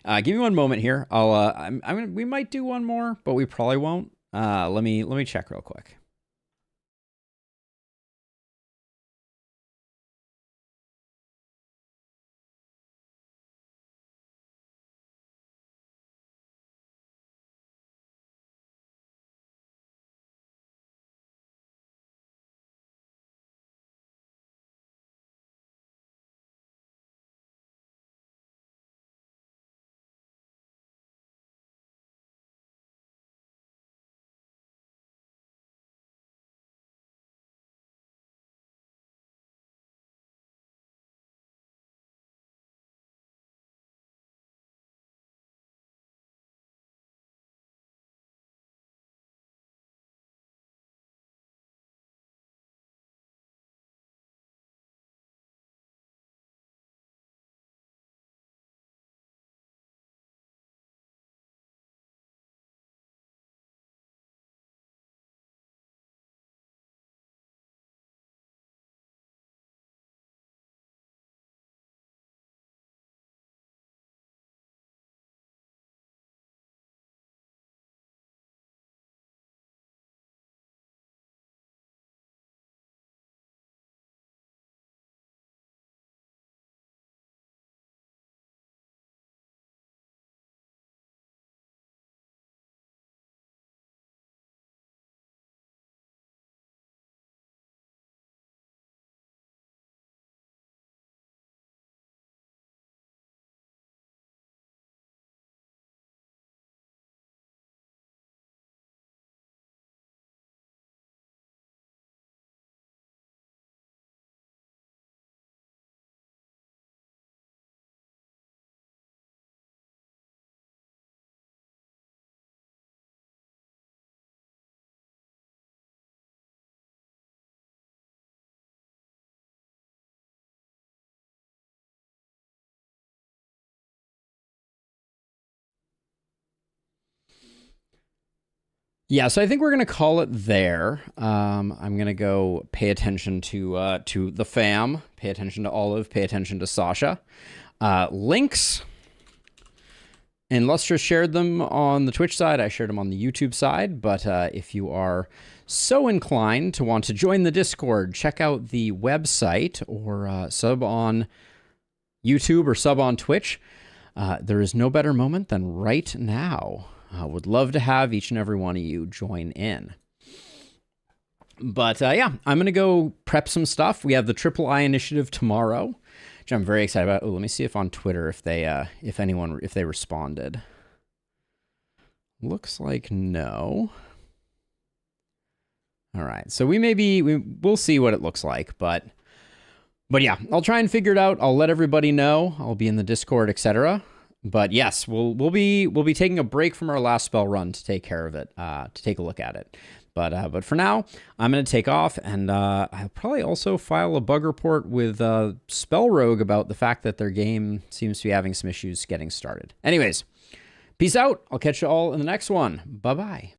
Give me 1 moment here. We might do 1 more, but we probably won't. Let me check real quick. Yeah, so I think we're gonna call it there. I'm gonna go pay attention to the fam, pay attention to Olive, pay attention to Sasha. Links, and Lustra shared them on the Twitch side. I shared them on the YouTube side. But if you are so inclined to want to join the Discord, check out the website or sub on YouTube or sub on Twitch. There is no better moment than right now. Would love to have each and every one of you join in. But yeah, I'm going to go prep some stuff. We have the Triple I initiative tomorrow, which I'm very excited about. Oh, let me see if on Twitter if they responded. Looks like no. All right, so we'll see what it looks like, but yeah, I'll try and figure it out. I'll let everybody know. I'll be in the Discord, etc. But yes, we'll be taking a break from our last spell run to take care of it, to take a look at it. But for now, I'm going to take off, and I'll probably also file a bug report with SpellRogue about the fact that their game seems to be having some issues getting started. Anyways, peace out. I'll catch you all in the next one. Bye-bye.